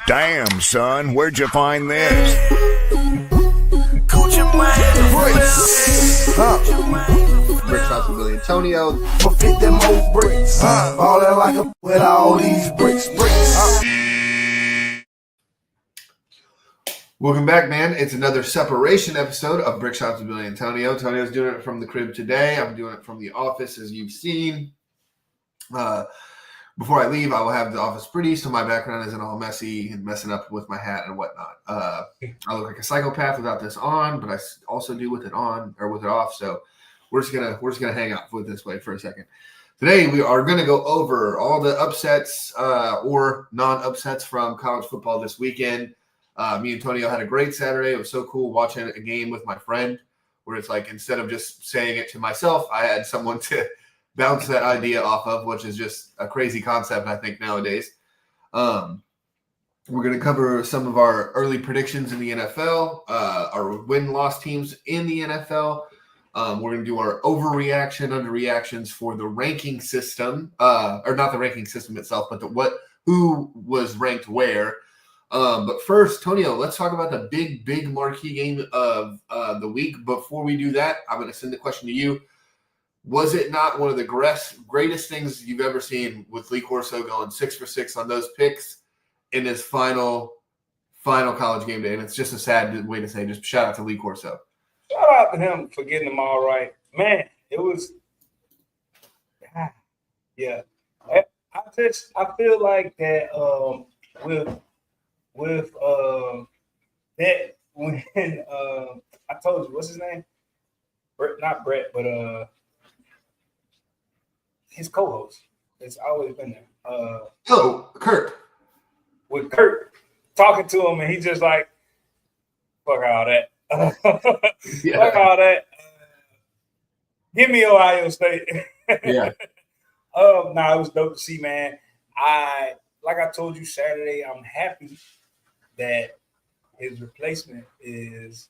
Damn, son, where'd you find this? Brick Shots with Billy Antonio. Fit them old bricks. Ballin' like a with all these bricks. Welcome back, man. It's another separation episode of Brick Shots with Billy Antonio. Antonio's doing it from the crib today. I'm doing it from the office, as you've seen. Before I leave, I will have the office pretty, so my background isn't all messy and messing up with my hat and whatnot. I look like a psychopath without this on, but I also do with it on or with it off. So we're just gonna hang out with this way for a second. Today we are gonna go over all the upsets or non-upsets from college football this weekend. Me and Antonio had a great Saturday. It was so cool watching a game with my friend, where it's like instead of just saying it to myself, I had someone to bounce that idea off of, which is just a crazy concept, I think, nowadays. We're going to cover some of our early predictions in the NFL, our win-loss teams in the NFL. We're going to do our overreaction, underreactions for the ranking system, or not the ranking system itself, but who was ranked where. But first, Tonio, let's talk about the big marquee game of the week. Before we do that, I'm going to send the question to you. Was it not one of the greatest things you've ever seen with Lee Corso going 6 for 6 on those picks in his final college game day? And it's just a sad way to say, just shout out to Lee Corso. Shout out to him for getting them all right. Man, it was yeah. I feel like that with that when I told you, what's his name? Not Brett, but his co-host. It's always been there. Kurt. With Kurt talking to him, and he's just like, fuck all that. Fuck all that. Give me Ohio State. Yeah. It was dope to see, man. Like I told you Saturday, I'm happy that his replacement is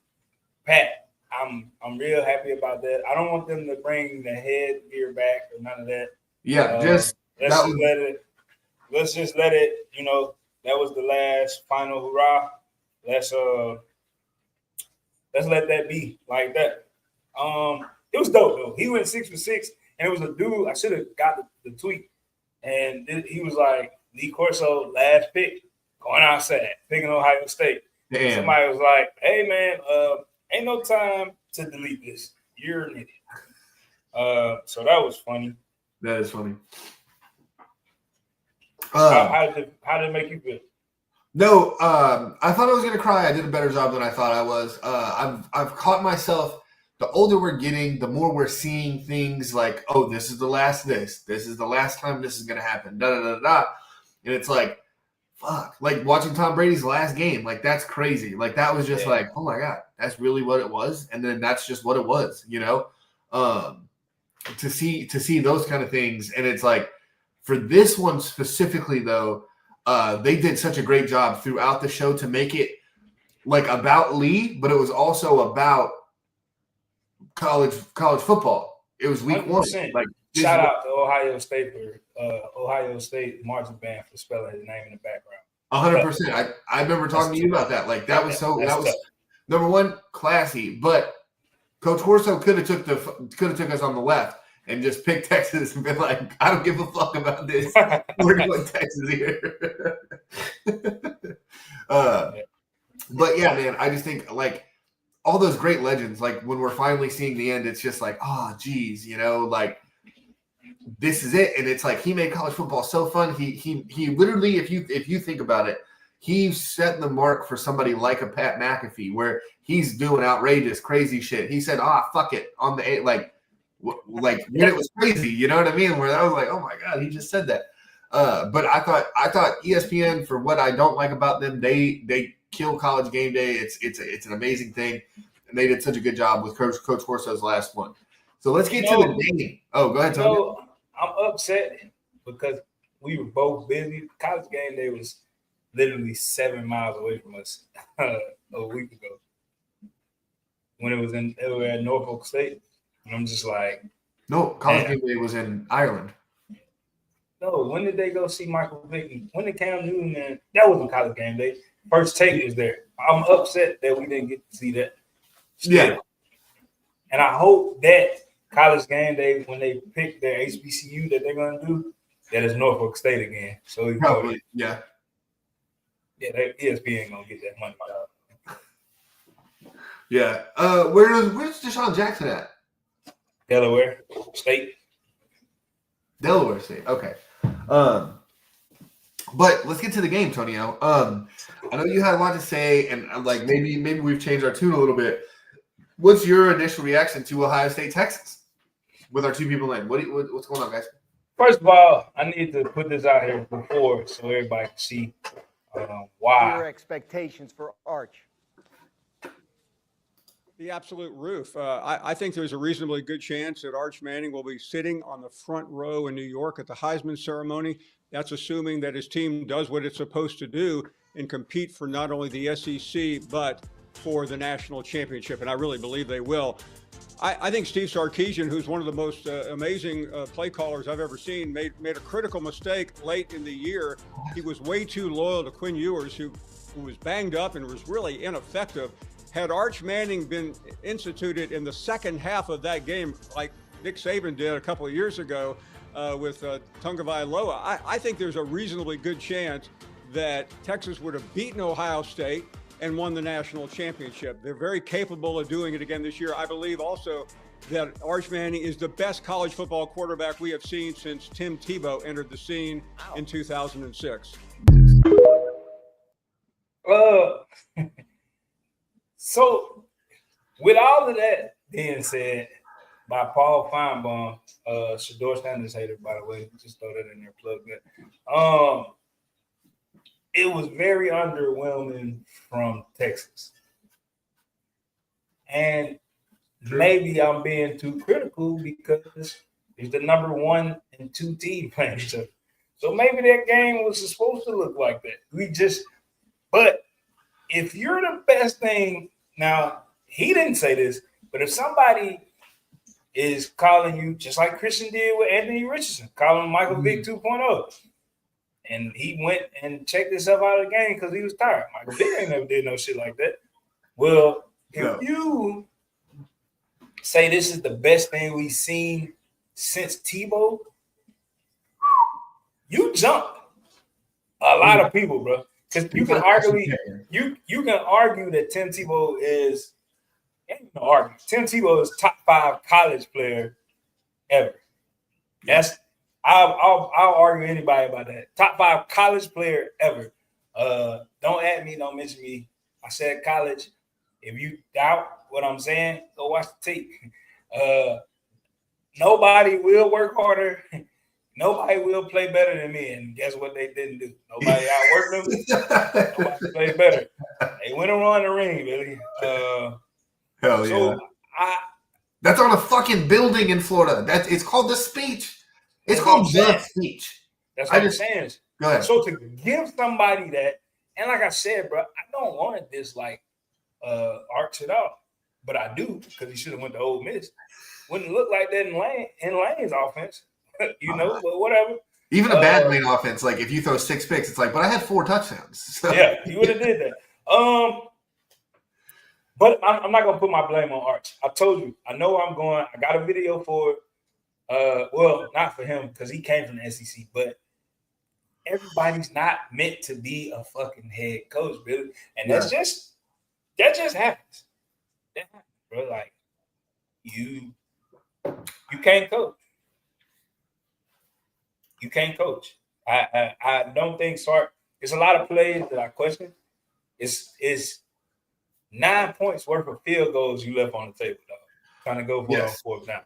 Pat. I'm real happy about that. I don't want them to bring the headgear back or none of that. Yeah, let's just let it, that was the last final hurrah. Let's let that be like that. It was dope though. He went 6 for 6, and it was a dude. I should have got the tweet, and he was like, Lee Corso last pick going outside picking Ohio State. Damn. Somebody was like, hey man, ain't no time to delete this. You're an idiot. So that was funny. That is funny. How did it make you feel? No, I thought I was gonna cry. I did a better job than I thought I was. I've caught myself. The older we're getting, the more we're seeing things like, oh, this is the last this is the last time this is gonna happen. Da da da da. And it's like, fuck. Like watching Tom Brady's last game, like that's crazy. Like that was just like, oh my god, that's really what it was. And then that's just what it was, To see those kind of things, and it's like for this one specifically though. They did such a great job throughout the show to make it like about Lee, but it was also about college football. It was week 1. Like shout out to Ohio State for Ohio State marching band for spelling his name in the background. 100%. I remember talking to you about that. Like that was tough. Number one, classy. But Coach Corso could have took us on the left and just pick Texas and been like, I don't give a fuck about this. We're going Texas here. But yeah, man, I just think like all those great legends, like when we're finally seeing the end, it's just like, oh, geez, like this is it. And it's like he made college football so fun. He literally, if you think about it, he's setting the mark for somebody like a Pat McAfee, where he's doing outrageous, crazy shit. He said, fuck it on the 8, like when it was crazy, you know what I mean? Where I was like, oh my god, he just said that. But I thought ESPN, for what I don't like about them, they kill College Game Day. It's an amazing thing, and they did such a good job with Coach Corso's last one. So let's get to the game. Oh, go ahead, Tony. I'm upset because we were both busy. College Game Day was literally 7 miles away from us a week ago when it was at Norfolk State. And I'm just like, no, College Game Day was in Ireland. No, when did they go see Michael Vick? When did Cam Newton? Man, that wasn't College Game Day. First Take was there. I'm upset that we didn't get to see that. Still. Yeah. And I hope that College Game Day, when they pick their HBCU that they're gonna do, that is Norfolk State again. So we Probably. Yeah. ESPN ain't gonna get that money out. Yeah. Where's Deshaun Jackson at? Delaware State. Delaware State. Okay. But let's get to the game, Tonio. I know you had a lot to say, and like maybe we've changed our tune a little bit. What's your initial reaction to Ohio State, Texas, with our two people in? What's going on, guys? First of all, I need to put this out here before so everybody can see why. Your expectations for Arch. The absolute roof. I think there's a reasonably good chance that Arch Manning will be sitting on the front row in New York at the Heisman ceremony. That's assuming that his team does what it's supposed to do and compete for not only the SEC, but for the national championship. And I really believe they will. I think Steve Sarkisian, who's one of the most amazing play callers I've ever seen, made a critical mistake late in the year. He was way too loyal to Quinn Ewers, who was banged up and was really ineffective. Had Arch Manning been instituted in the second half of that game, like Nick Saban did a couple of years ago with Tagovailoa, I think there's a reasonably good chance that Texas would have beaten Ohio State and won the national championship. They're very capable of doing it again this year. I believe also that Arch Manning is the best college football quarterback we have seen since Tim Tebow entered the scene in 2006. So, with all of that being said by Paul Feinbaum, Shedeur Sanders hater, by the way, just throw that in there, plug that. It was very underwhelming from Texas. And maybe I'm being too critical because it's the number 1 and 2 team playing each other. So maybe that game was supposed to look like that. But if you're the best thing, now he didn't say this, but if somebody is calling you, just like Christian did with Anthony Richardson, calling Michael Vick 2.0, and he went and checked himself out of the game because he was tired. Michael Vick ain't never did no shit like that. Well, if you say this is the best thing we've seen since Tebow, you jump a lot of people, bro. Because you can argue that Tim Tebow is Tim Tebow is top 5 college player ever. I'll argue anybody about that. Top 5 college player ever. Don't add me, don't mention me. I said college. If you doubt what I'm saying, go watch the tape. Nobody will work harder. Nobody will play better than me. And guess what they didn't do? Nobody outworked them. Nobody played better. They went around the ring, really. Hell yeah. That's on a fucking building in Florida. It's called The Speech. It's called The Speech. That's what I'm saying. Go ahead. So to give somebody that, and like I said, bro, I don't want to dislike Arch at all, but I do because he should have went to Ole Miss. Wouldn't look like that in Lane's offense, but whatever. Even a bad Lane offense, like if you throw 6 picks, it's like, but I had 4 touchdowns. So. Yeah, he would have did that. But I'm not gonna put my blame on Arch. I told you, I know where I'm going. I got a video for it. Well, not for him because he came from the SEC, but everybody's not meant to be a fucking head coach, Billy. And that just happens. That happens, bro. Like you can't coach. You can't coach. I don't think Sark. There's a lot of plays that I question. It's 9 points worth of field goals you left on the table, dog. Trying to go for it on 4th down.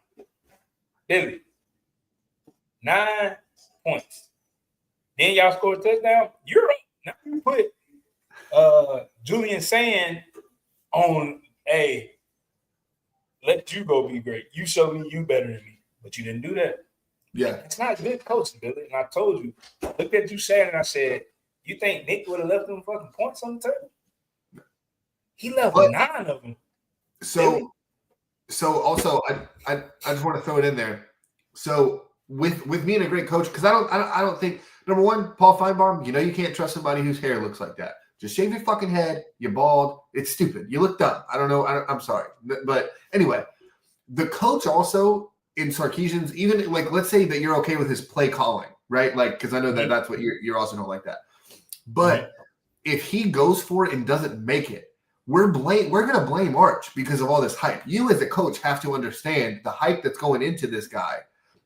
Billy, 9 points. Then y'all score a touchdown. You're up. Now you put Julian Sand on let you go be great. You show me you better than me, but you didn't do that. Yeah. It's not good coaching, Billy. And I told you, look at you saying, and I said, you think Nick would have left them fucking points on the table? He left 9 of them. So also, I just want to throw it in there. So with being a great coach, because I don't think, number one, Paul Feinbaum, you can't trust somebody whose hair looks like that. Just shave your fucking head. You're bald. It's stupid. You look dumb. I don't know. I'm sorry. But anyway, the coach also in Sarkisian's, even like, let's say that you're okay with his play calling, right? Like, because I know that that's what you're also not like that. But if he goes for it and doesn't make it, we're going to blame Arch because of all this hype. You as a coach have to understand the hype that's going into this guy.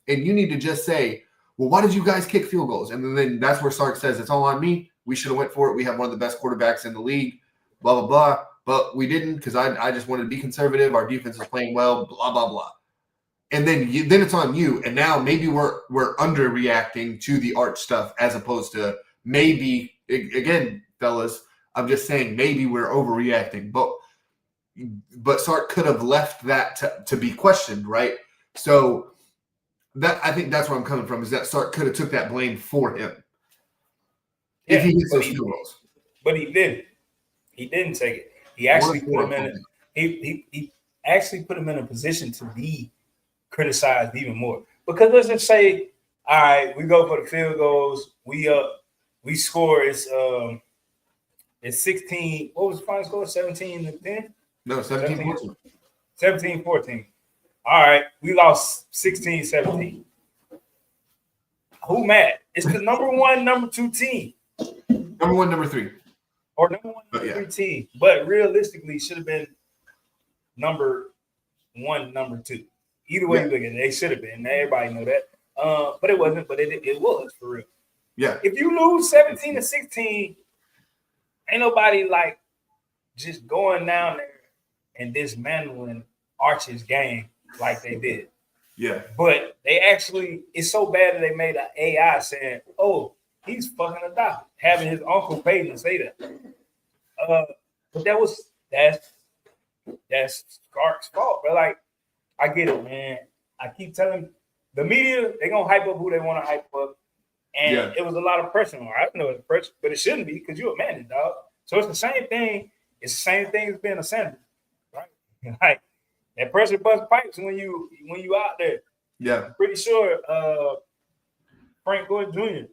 And you need to just say, well, why did you guys kick field goals? And then that's where Sark says, it's all on me. We should have went for it. We have one of the best quarterbacks in the league, blah, blah, blah. But we didn't because I just wanted to be conservative. Our defense is playing well, blah, blah, blah. And then it's on you. And now maybe we're underreacting to the Arch stuff as opposed to maybe, again, fellas, I'm just saying maybe we're overreacting. But Sark could have left that to be questioned, right? So I think that's where I'm coming from, is that Sark could have took that blame for him. Yeah, if he gets those field goals. But he didn't. He didn't take it. He actually put him in he actually put him in a position to be criticized even more. Because let's just say, all right, we go for the field goals, we score, it's 16. What was the final score? 17-10? No, 17-14. 17-14. All right, we lost 16-17. Who mad? It's the number one, number two team. Number one, number three. Or number one, number three team. But realistically, should have been number one, number two. Either way you look at it, they should have been. Everybody know that. But it wasn't, but it was for real. Yeah. If you lose 17-16, ain't nobody like just going down there and dismantling Arch's game like they did. Yeah. But they actually, it's so bad that they made an AI saying, oh, he's fucking adopted, having his uncle Peyton say that. But that's Stark's fault. But like, I get it, man. I keep telling the media, they're gonna hype up who they want to hype up. And it was a lot of pressure on her. I know it's pressure, but it shouldn't be because you're a man, dog. So it's the same thing. It's the same thing as being a senator, right? Like that pressure bust pipes when you out there. Yeah. I'm pretty sure Frank Gore Jr.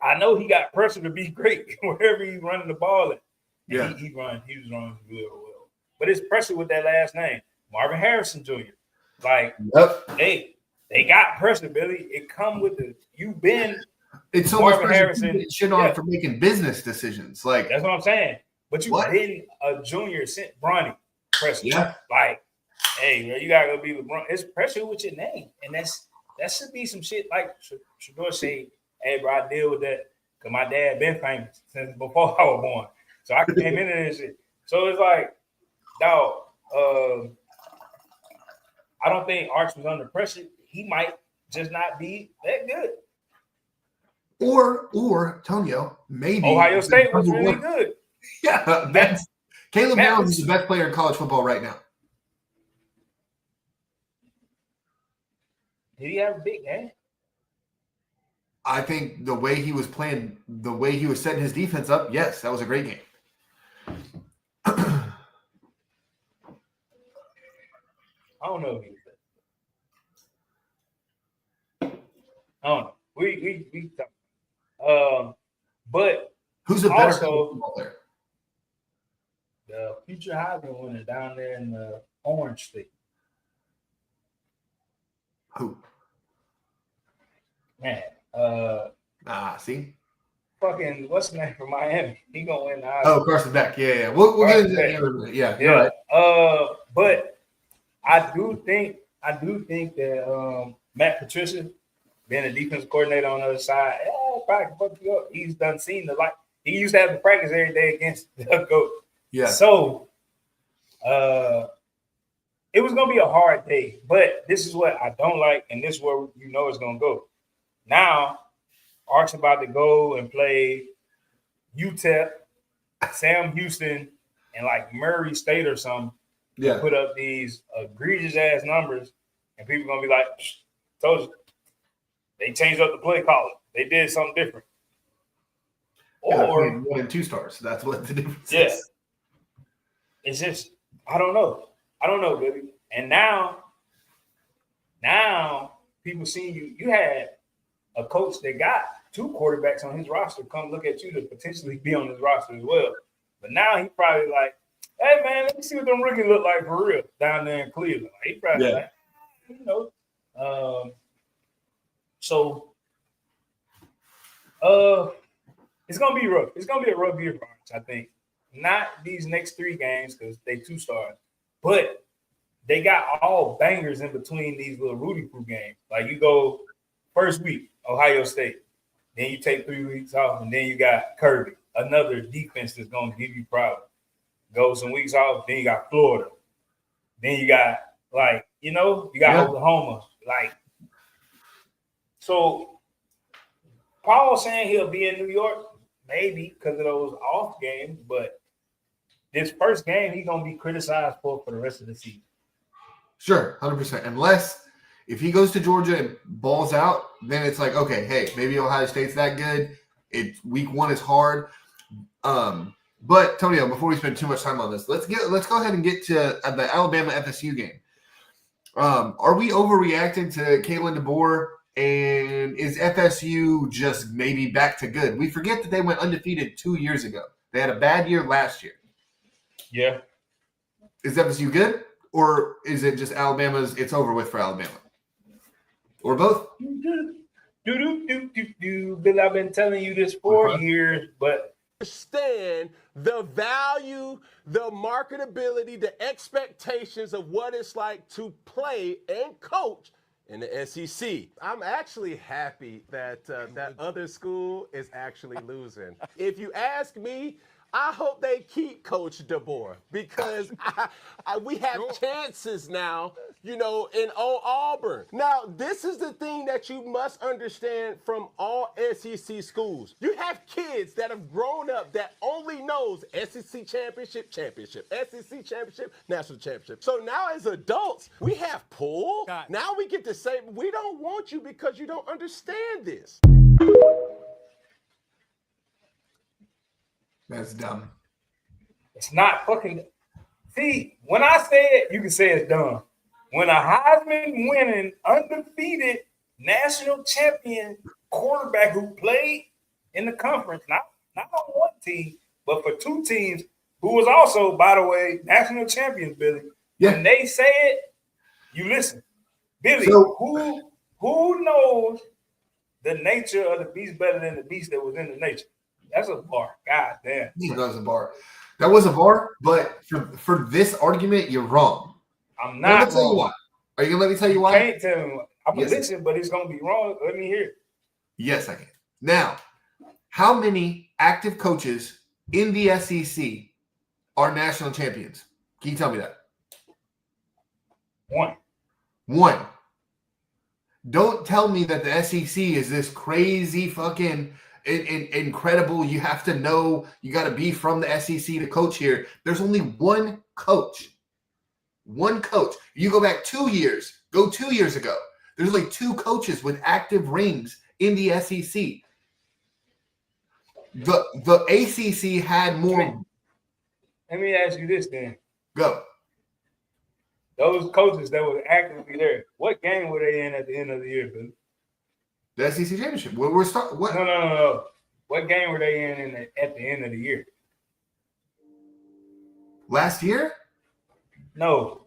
I know he got pressure to be great wherever he's running the ball at. Yeah. He was running good or well. But it's pressure with that last name, Marvin Harrison Jr. Like they got pressure, Billy. It come with you've been. It's so Marvin much Harrison shit on for making business decisions. Like that's what I'm saying. But you've been a junior since Bronny pressure. Yeah. Like, hey, man, you gotta go be LeBron. It's pressure with your name, and that should be some shit. Like Shador say, hey, bro, I deal with that because my dad been famous since before I was born. So I came into this shit. So it's like, dog. I don't think Arch was under pressure. He might just not be that good. Or Tonio, maybe Ohio State was really good. Yeah, that's Caleb Downs is the best player in college football right now. Did he have a big game? I think the way he was playing, the way he was setting his defense up, yes, that was a great game. I don't know if he was that. I don't know. We talk. But who's a better also, football player? The future Heisman winner down there in the Orange State. Who? Man, see? Fucking what's the name for Miami? He gonna win the Heisman. Oh, Carson Beck. Yeah. We'll get into that. Yeah. Right. But I do think that Matt Patricia, being a defensive coordinator on the other side, probably fuck you up. He's done seen the light. He used to have to practice every day against the GOAT. Yeah. So it was gonna be a hard day, but this is what I don't like, and this is where you know it's gonna go. Now, Arch's about to go and play UTEP, Sam Houston, and like Murray State or something. Yeah. Put up these egregious ass numbers, and people gonna be like, told you. They changed up the play calling. They did something different. Or 1 and 2 stars. That's what the difference yeah. is. It's just I don't know, baby. And now people seeing you. You had a coach that got 2 quarterbacks on his roster come look at you to potentially be on his roster as well. But now he probably like, hey man, let me see what them rookies look like for real down there in Cleveland. Like, he probably like, you know. It's gonna be rough. It's gonna be a rough year for Arch, I think. Not these next 3 games because they 2 stars, but they got all bangers in between these little Rudy Poo games. Like you go first week, Ohio State, then you take 3 weeks off, and then you got Kirby, another defense that's gonna give you problems. Go some weeks off, then you got Florida, then you got you got Oklahoma, so. Paul saying he'll be in New York, maybe because of those off games, but this first game he's gonna be criticized for the rest of the season. Sure, 100%. Unless if he goes to Georgia and balls out, then it's like, okay, hey, maybe Ohio State's that good. Week 1 is hard. But Tonio, before we spend too much time on this, let's go ahead and get to the Alabama FSU game. Are we overreacting to Kalen DeBoer? And is FSU just maybe back to good? We forget that they went undefeated 2 years ago. They had a bad year last year. Yeah. Is FSU good? Or is it just it's over with for Alabama? Or both? Bill, I've been telling you this for years, but understand the value, the marketability, the expectations of what it's like to play and coach in the SEC. I'm actually happy that that other school is actually losing. If you ask me, I hope they keep Coach DeBoer because we have chances now, in Auburn. Now, this is the thing that you must understand from all SEC schools. You have kids that have grown up that only knows SEC championship, SEC championship, national championship. So now as adults, we have pull. Now we get to say, we don't want you because you don't understand this. That's dumb. It's not fucking. See, when I say it, you can say it's dumb. When a Heisman winning, undefeated national champion quarterback who played in the conference, not on one team, but for 2 teams, who was also, by the way, national champions, Billy. Yeah. When they say it, you listen. Billy, So, who knows the nature of the beast better than the beast that was in the nature? That's a bar. God damn. that was a bar. That was a bar, but for this argument, you're wrong. I'm not Let me tell you wrong. why. Are you going to let me tell you why? Can't tell me. I'm going to Yes. listen, but it's going to be wrong. Let me hear it. Yes, I can. Now, how many active coaches in the SEC are national champions? Can you tell me that? 1. 1. Don't tell me that the SEC is this crazy fucking incredible. You have to know, you got to be from the SEC to coach here. There's only one coach. One coach. You go back 2 years, go 2 years ago. There's like 2 coaches with active rings in the SEC. The ACC had more. Let me ask you this then. Go. Those coaches that were actively there, what game were they in at the end of the year, Billy? The SEC championship. We're starting. What? No. What game were they in at the end of the year? Last year? No,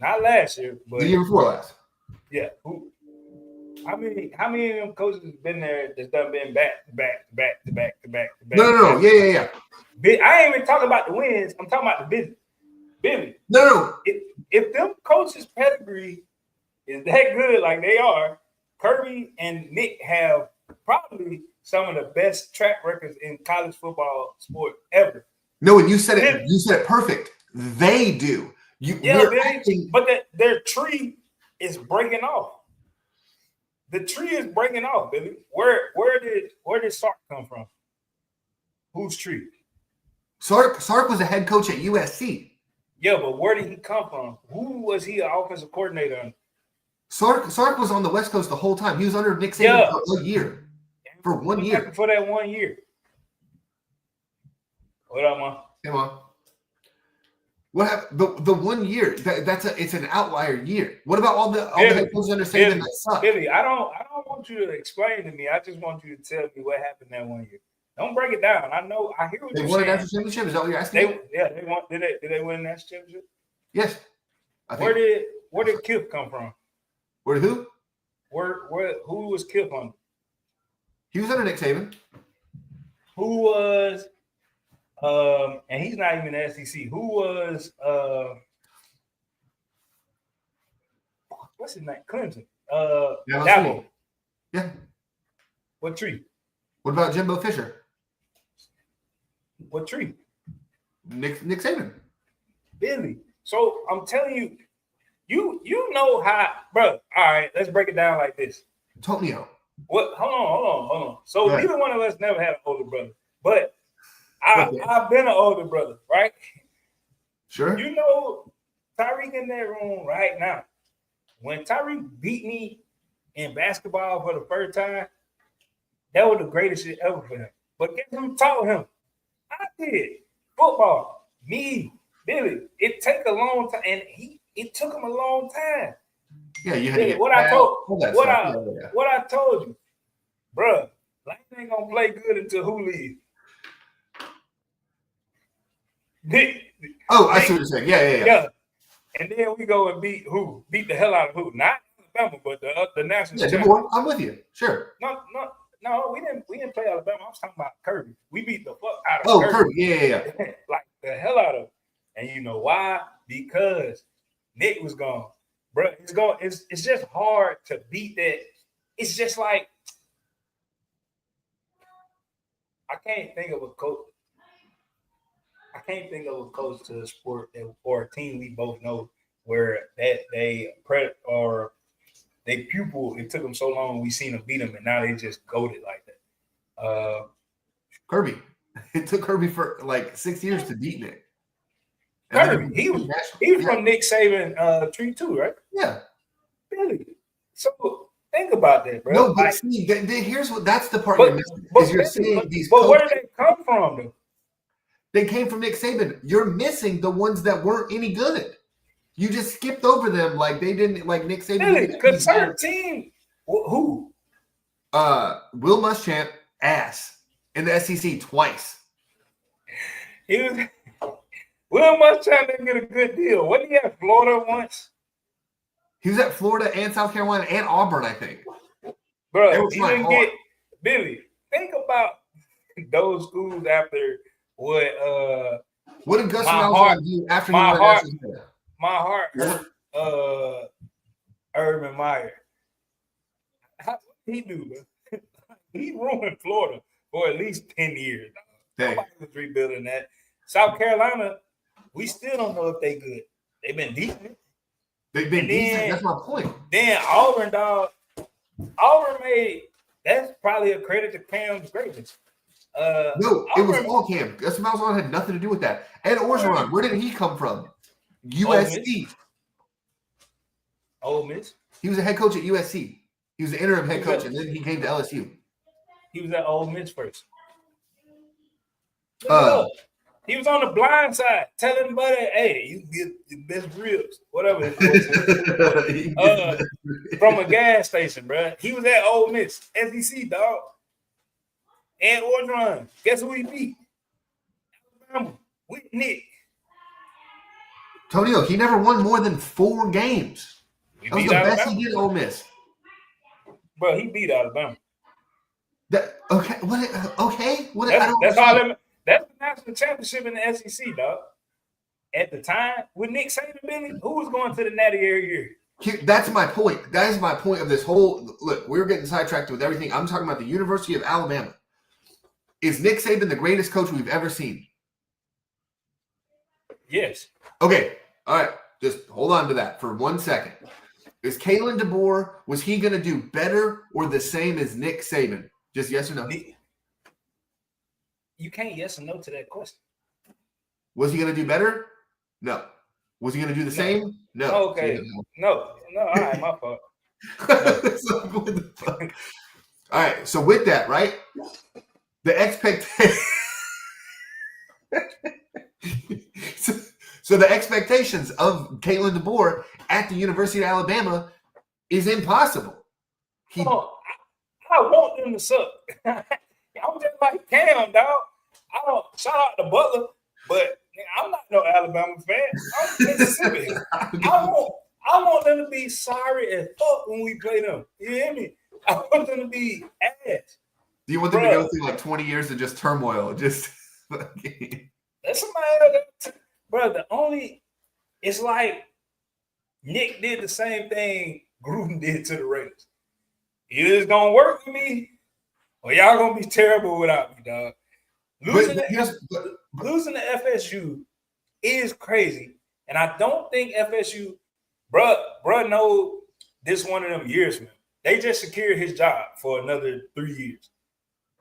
not last year, but The year before last. yeah. How many of them coaches have been there that's done been back to back? No. Yeah. I ain't even talking about the wins. I'm talking about the business. Billy. No. If them coaches' pedigree is that good like they are, Kirby and Nick have probably some of the best track records in college football sport ever. No, and you said it. You said it perfect. They do. But their tree is breaking off. The tree is breaking off, Billy. Where did Sark come from? Whose tree? Sark was a head coach at USC. Yeah, but where did he come from? Who was he an offensive coordinator under? Sark was on the West Coast the whole time. He was under Nick Saban for a year. For 1 year. For that 1 year. What up, man? Come on. What happened? The 1 year it's an outlier year. What about all the Billy, head coaches under Saban that suck? Billy, I don't want you to explain to me. I just want you to tell me what happened that 1 year. Don't break it down. I know. I hear what They you're won a saying. national championship. Is that what you're asking? They won. Did they win that championship? Yes. I think. Where did Kip come from? Where who? Who was Kip on? He was under Nick Saban. Who was and he's not even the SEC. Who was what's his name? Clemson. Dabo. Yeah. What tree? What about Jimbo Fisher? What tree? Nick Saban. Billy. So I'm telling you, you know how, bro. All right, let's break it down like this. Antonio. What? Hold on. So Right. neither one of us never had an older brother, but I've been an older brother, right? Sure. You know, Tyreek in that room right now. When Tyreek beat me in basketball for the first time, that was the greatest shit ever for him. But guess who taught him? I did. Football. Me, Billy. It take a long time, and it took him a long time. Yeah, you had to Billy, get what I told you, bruh, Lane ain't gonna play good until who leaves. Oh, I see what you're saying. Yeah. And then we go and beat who? Beat the hell out of who? Not Alabama, but the national Yeah, champion. number one. I'm with you. Sure. No, we didn't play Alabama. I was talking about Kirby. We beat the fuck out of Oh, Kirby. Kirby. Yeah. Like the hell out of him. And you know why? Because Nick was gone. Bro, it's just hard to beat that. It's just like I can't think of a coach to a sport or a team we both know where that they pupil. It took them so long. We seen them beat them, and now they just goaded like that. Kirby. It took Kirby for like 6 years to beat Nick. Kirby, he was from Nick Saban tree too, right? Yeah. Really? So think about that, bro. No, but like, see, here's what that's the part but, you're missing. but, Is you're seeing these but where coaches, did they come from, though? they came from Nick Saban. You're missing the ones that weren't any good. You just skipped over them like they didn't like Nick Saban. Really? Because certain team, who? Will Muschamp ass in the SEC twice. He was Will Muschamp didn't get a good deal. Wasn't he at Florida once? He was at Florida and South Carolina and Auburn, I think. Bro, he didn't get Billy. Think about those schools after what did Gus my Malzahn heart- do after my he won the heart- national title? my heart hurt Urban Meyer. How did he do, bro? He ruined Florida for at least 10 years. Dang. Nobody was rebuilding that. South Carolina, we still don't know if they good. They've been decent. They've been And decent. then- That's my point. Then Auburn, dog. Auburn made that's probably a credit to Cam's greatness. No, it was Auburn- all Cam. Gus Malzahn had nothing to do with that. And Orgeron, where did he come from? USC. Ole Miss. He was a head coach at USC. He was the interim head He coach, was- and then he came to LSU. He was at Ole Miss first. Uh, He was on the blind side, telling Buddy, "Hey, you get the best ribs, whatever." his voice was. From a gas station, bro. He was at Ole Miss, SEC, dog. And Orgeron, guess who he beat? Alabama with Nick. Tonio, he never won more than 4 games. He That was beat the best Alabama, he did at Ole Miss. bro. He beat Alabama. Okay, what? Okay, what? That's all. That's the national championship in the SEC, dog. At the time, with Nick Saban, Billy, who was going to the Natty every year? That's my point. That is my point of this whole look. We're getting sidetracked with everything. I'm talking about the University of Alabama. Is Nick Saban the greatest coach we've ever seen? Yes. Okay. All right. Just hold on to that for 1 second. Is Kalen DeBoer, was he going to do better or the same as Nick Saban? Just yes or no? You can't yes or no to that question. Was he going to do better? No. Was he going to do the same? No. Okay. No. All right, my fault. So, what the fuck? All right. So with that, right? The expectation. So the expectations of Kalen DeBoer at the University of Alabama is impossible. Oh, I want them to suck. I'm just like Cam, dog. I don't shout out to Butler, but I'm not no Alabama fan. I'm Mississippi. I want them to be sorry as fuck when we play them. You hear me? I want them to be ass. Do you want them to go through like 20 years of just turmoil? Just that's somebody else. Bro, it's like Nick did the same thing Gruden did to the Raiders. Either it's gonna work with me, or y'all gonna be terrible without me, dog. Losing to FSU is crazy, and I don't think FSU, bruh, know this one of them years, man. They just secured his job for another 3 years,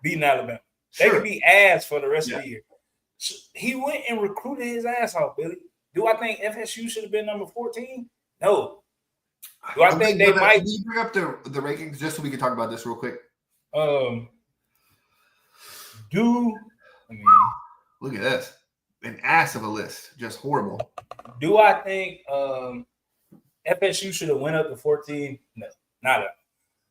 beating Alabama. They could be ass for the rest of the year. So he went and recruited his ass off, Billy. Do I think FSU should have been number 14? No. Do I think they might? Can you bring up the rankings just so we can talk about this real quick? Look at this. An ass of a list. Just horrible. Do I think FSU should have went up to 14? No, not at all.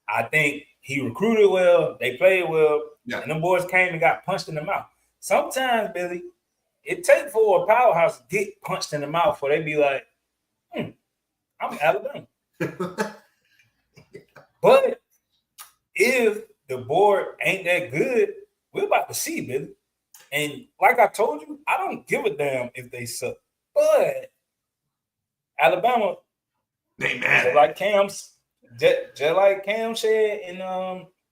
I think he recruited well. They played well. Yeah. And them boys came and got punched in the mouth. Sometimes, Billy, it takes for a powerhouse to get punched in the mouth before they be like, I'm Alabama. But if the board ain't that good, we're about to see, Billy. And like I told you, I don't give a damn if they suck. But Alabama, they mad. Just like Cam said in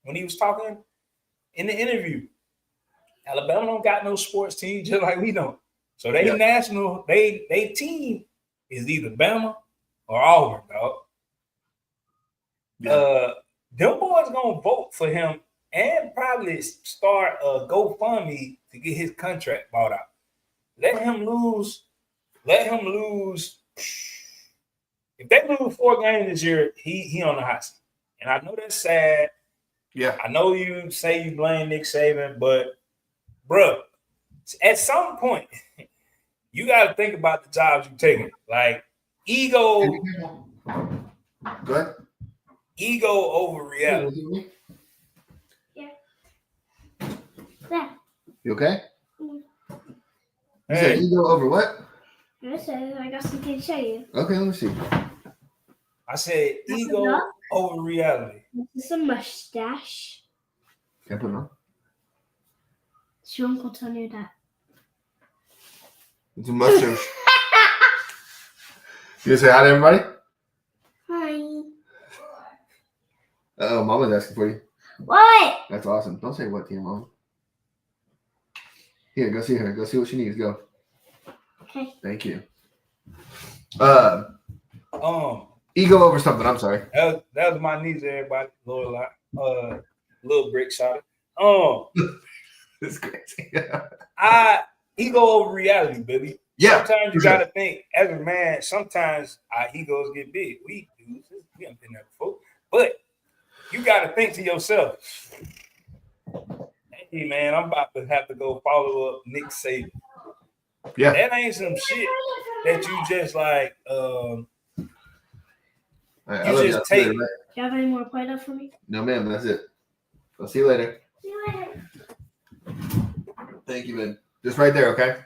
when he was talking in the interview, Alabama don't got no sports team just like we don't. So they national, they team is either Bama or Auburn, dog. Yeah. Them boys gonna vote for him and probably start a GoFundMe to get his contract bought out. Let him lose. If they lose 4 games this year, he on the hot seat. And I know that's sad. Yeah. I know you say you blame Nick Saban, but bro, at some point, you got to think about the jobs you're taking. Like ego. Go ahead. Ego over reality. Yeah. Yeah. You okay? Mm. You said ego over what? I got something to show you. Okay, let me see. I said ego over reality. This is a mustache. Can I put it on? It's your Uncle Tony that. It's a mustache. You say hi to everybody? Hi. Oh, Mama's asking for you. What? That's awesome. Don't say what to your mom. Here, go see her. Go see what she needs. Go. Okay. Thank you. Ego over something. I'm sorry. That was my niece, everybody. Little brick shot. It's crazy. Ego over reality, baby. Yeah. Sometimes you gotta think as a man. Sometimes our egos get big. We haven't been there before, but you gotta think to yourself, "Hey, man, I'm about to have to go follow up Nick Saban." Yeah, that ain't some shit that you just like. You just take. Do you have any more Play-Doh for me? No, ma'am. That's it. I'll see you later. See you later. Thank you, man. Just right there, okay?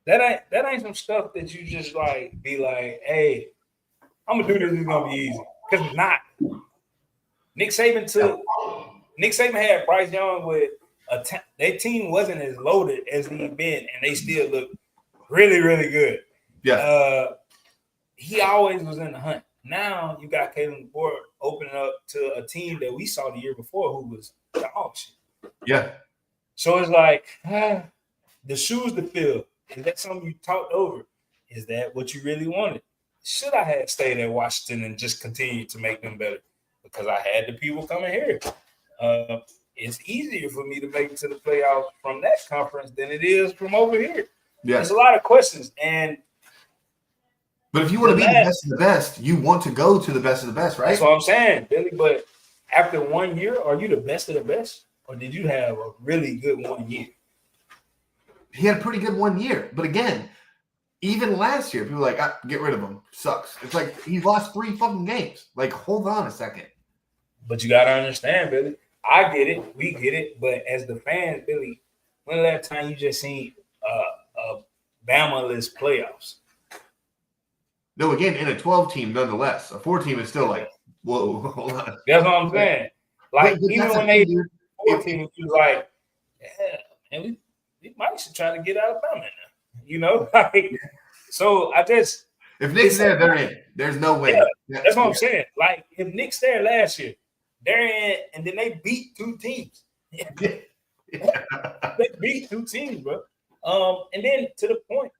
That ain't some stuff that you just like be like, hey, I'm gonna do this. It's gonna be easy because it's not. Nick Saban had Bryce Young with their team wasn't as loaded as he'd been, and they still look really, really good. Yeah. He always was in the hunt. Now you got Kalen DeBoer opening up to a team that we saw the year before who was dog shit. Yeah. So it's like the shoes to fill. Is that something you talked over? Is that what you really wanted? Should I have stayed at Washington and just continued to make them better? Because I had the people coming here. It's easier for me to make it to the playoffs from that conference than it is from over here. Yeah. There's a lot of questions. But if you want to be the best of the best, you want to go to the best of the best, right? That's what I'm saying, Billy. But after 1 year, are you the best of the best? Or did you have a really good 1 year? He had a pretty good 1 year. But again, even last year, people were like, get rid of him. Sucks. It's like he's lost 3 fucking games. Like, hold on a second. But you gotta understand, Billy. I get it, we get it, but as the fans, Billy, when the last time you just seen a Bama-less playoffs? No, again, in a 12 team, nonetheless. A 4 team is still like, whoa, hold on. That's what I'm saying. Like, But even that's when the they thing, dude. 4 teams, you like, yeah, man, we might should try to get Alabama in there. You know? Like, so I just If Nick's there, they're in. There's no way. Yeah, that's what I'm saying. Like, if Nick's there last year, they're in, and then they beat 2 teams. They beat 2 teams, bro. And then to the point,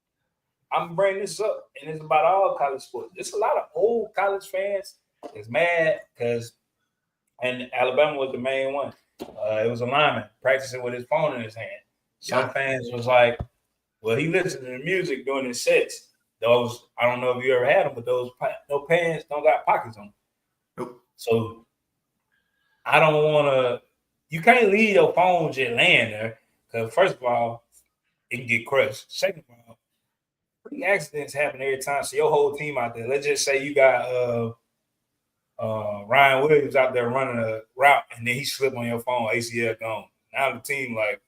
I'm bringing this up, and it's about all college sports. There's a lot of old college fans that's mad because, and Alabama was the main one. It was a lineman practicing with his phone in his hand. Some fans was like, well, he listened to the music during his sets. Those, I don't know if you ever had them, but those no pants don't got pockets on them. Nope. So I don't want to. You can't leave your phone just laying there because first of all, it can get crushed. Second of all, freak accidents happen every time. So your whole team out there. Let's just say you got Ryan Williams out there running a route, and then he slipped on your phone, ACL gone. Now the team like,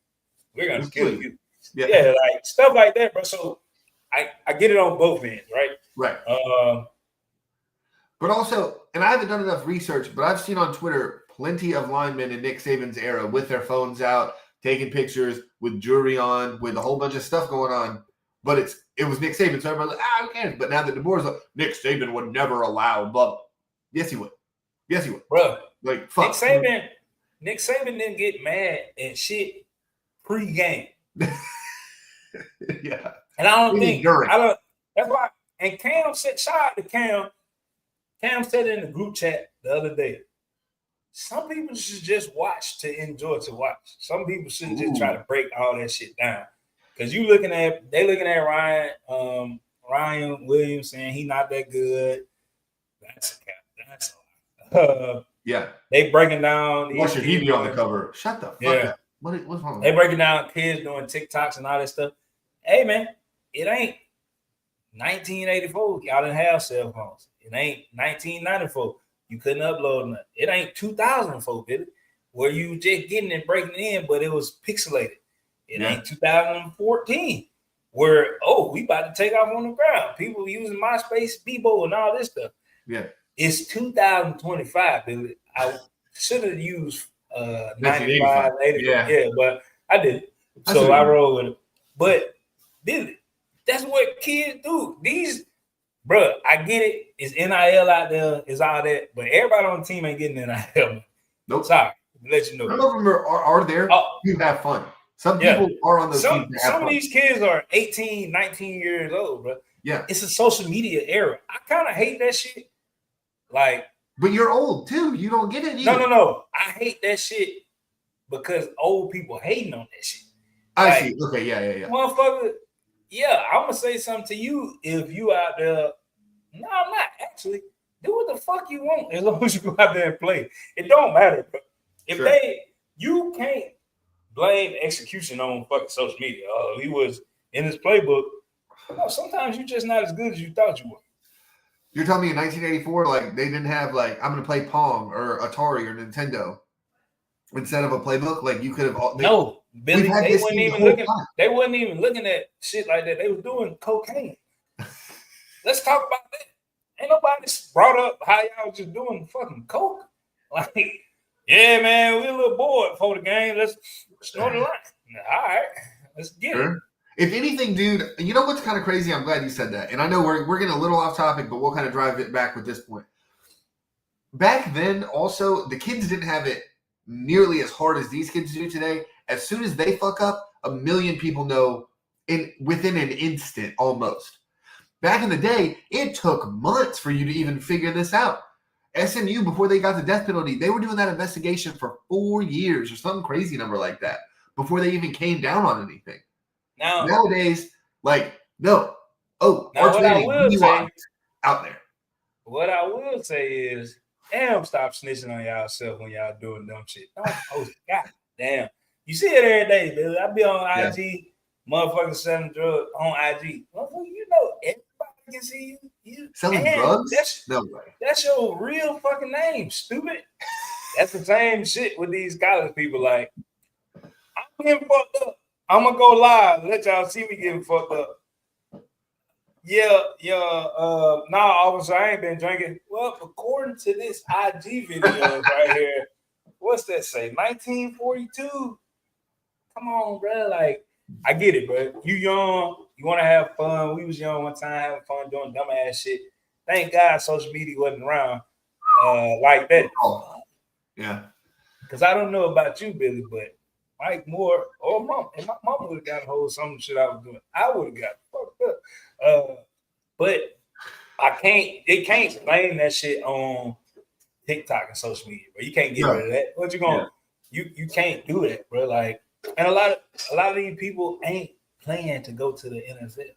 we're gonna kill you. Yeah, like stuff like that, bro. So I get it on both ends, right? Right. But also, and I haven't done enough research, but I've seen on Twitter plenty of linemen in Nick Saban's era with their phones out, taking pictures with jewelry on, with a whole bunch of stuff going on. But it was Nick Saban, so everybody's like, who cares? But now that DeBoer's like, Nick Saban would never allow blah. Yes, he would. Yes, he would. Bro, like fuck. Nick Saban didn't get mad and shit pre-game. Yeah. And I don't think that's why. And Cam said, shout out to Cam. Cam said in the group chat the other day, some people should just watch to enjoy to watch. Some people should just try to break all that shit down. Because they looking at Ryan Williams saying he not that good. That's yeah. They breaking down. Why should he be on the cover? Shut the fuck up. What's wrong with They breaking down kids doing TikToks and all that stuff. Hey man, it ain't 1984. Y'all didn't have cell phones. It ain't 1994. You couldn't upload nothing. It ain't 2004, did it? Where you just getting and breaking in, but it was pixelated. It ain't 2014. Where we about to take off on the ground. People using MySpace, Bebo, and all this stuff. Yeah. It's 2025, Billy. I should have used 95, 80. Yeah, but I didn't. So I rolled with it. But Billy, that's what kids do. Bro, I get it. It's NIL out there. It's all that. But everybody on the team ain't getting NIL. Nope. Sorry. Let you know. Some of them are there to have fun. Some people are on those teams to have some fun. of these kids are 18, 19 years old, bro. Yeah. It's a social media era. I kind of hate that shit. Like, but you're old too. You don't get it either. No. I hate that shit because old people hating on that shit. I see. Okay, yeah. Motherfucker, I'm gonna say something to you if you out there. No, I'm not actually. Do what the fuck you want as long as you go out there and play. It don't matter, bro. If you can't blame execution on fucking social media. He was in his playbook. No, sometimes you're just not as good as you thought you were. You're telling me in 1984, like they didn't have like I'm gonna play Pong or Atari or Nintendo instead of a playbook. Like you could have. No, Billy, they wasn't even looking. They wasn't even looking at shit like that. They was doing cocaine. Let's talk about that. Ain't nobody brought up how y'all was just doing fucking coke. Like, yeah, man, we a little bored before the game. Let's snort the line. All right, let's get it. If anything, dude, you know what's kind of crazy? I'm glad you said that. And I know we're getting a little off topic, but we'll kind of drive it back with this point. Back then, also, the kids didn't have it nearly as hard as these kids do today. As soon as they fuck up, 1 million people know within an instant almost. Back in the day, it took months for you to even figure this out. SMU, before they got the death penalty, they were doing that investigation for 4 years or some crazy number like that before they even came down on anything. Nowadays, like, no. Arch Manning, out there. What I will say is, damn, stop snitching on y'all when y'all doing dumb shit. Don't post it. God damn. You see it every day, Billy. I be on IG, motherfuckers selling drugs on IG. Motherfucker, you know, can see you Selling and drugs? No way. That's your real fucking name, stupid. That's the same shit with these college people. Like, I'm getting fucked up. I'm gonna go live. Let y'all see me getting fucked up. Yeah. Nah, officer, I ain't been drinking. Well, according to this IG video right here, what's that say? 1942. Come on, bro. Like, I get it, bro. You young, you want to have fun. We was young one time, having fun doing dumbass shit. Thank God social media wasn't around like that. Oh, yeah. Because I don't know about you, Billy, but Mike Moore or mom, and my mom would have got a hold of some shit I was doing. I would have got fucked up. But I can't. They can't blame that shit on TikTok and social media, bro. You can't get rid of that. What you going? You can't do that, bro. Like, and a lot of these people ain't playing to go to the NFL.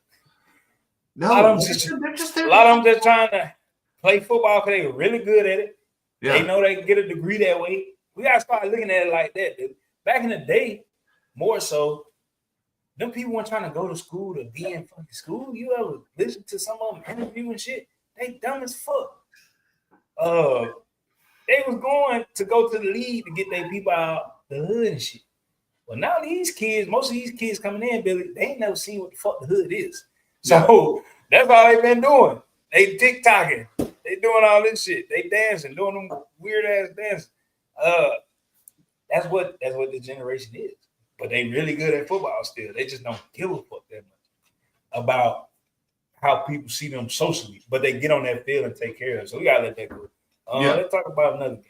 No, a lot of them just trying to play football because they're really good at it. Yeah. They know they can get a degree that way. We gotta start looking at it like that, dude. Back in the day, more so, them people weren't trying to go to school to be in fucking school. You ever listen to some of them interview and shit? They dumb as fuck. They was going to go to the league to get their people out the hood and shit. Well, now these kids, most of these kids coming in, Billy, they ain't never seen what the fuck the hood is. So that's all they've been doing. They TikToking. They doing all this shit. They dancing, doing them weird ass dances. That's what the generation is. But they really good at football still. They just don't give a fuck that much about how people see them socially. But they get on that field and take care of it. So we gotta let that go. Let's talk about another game.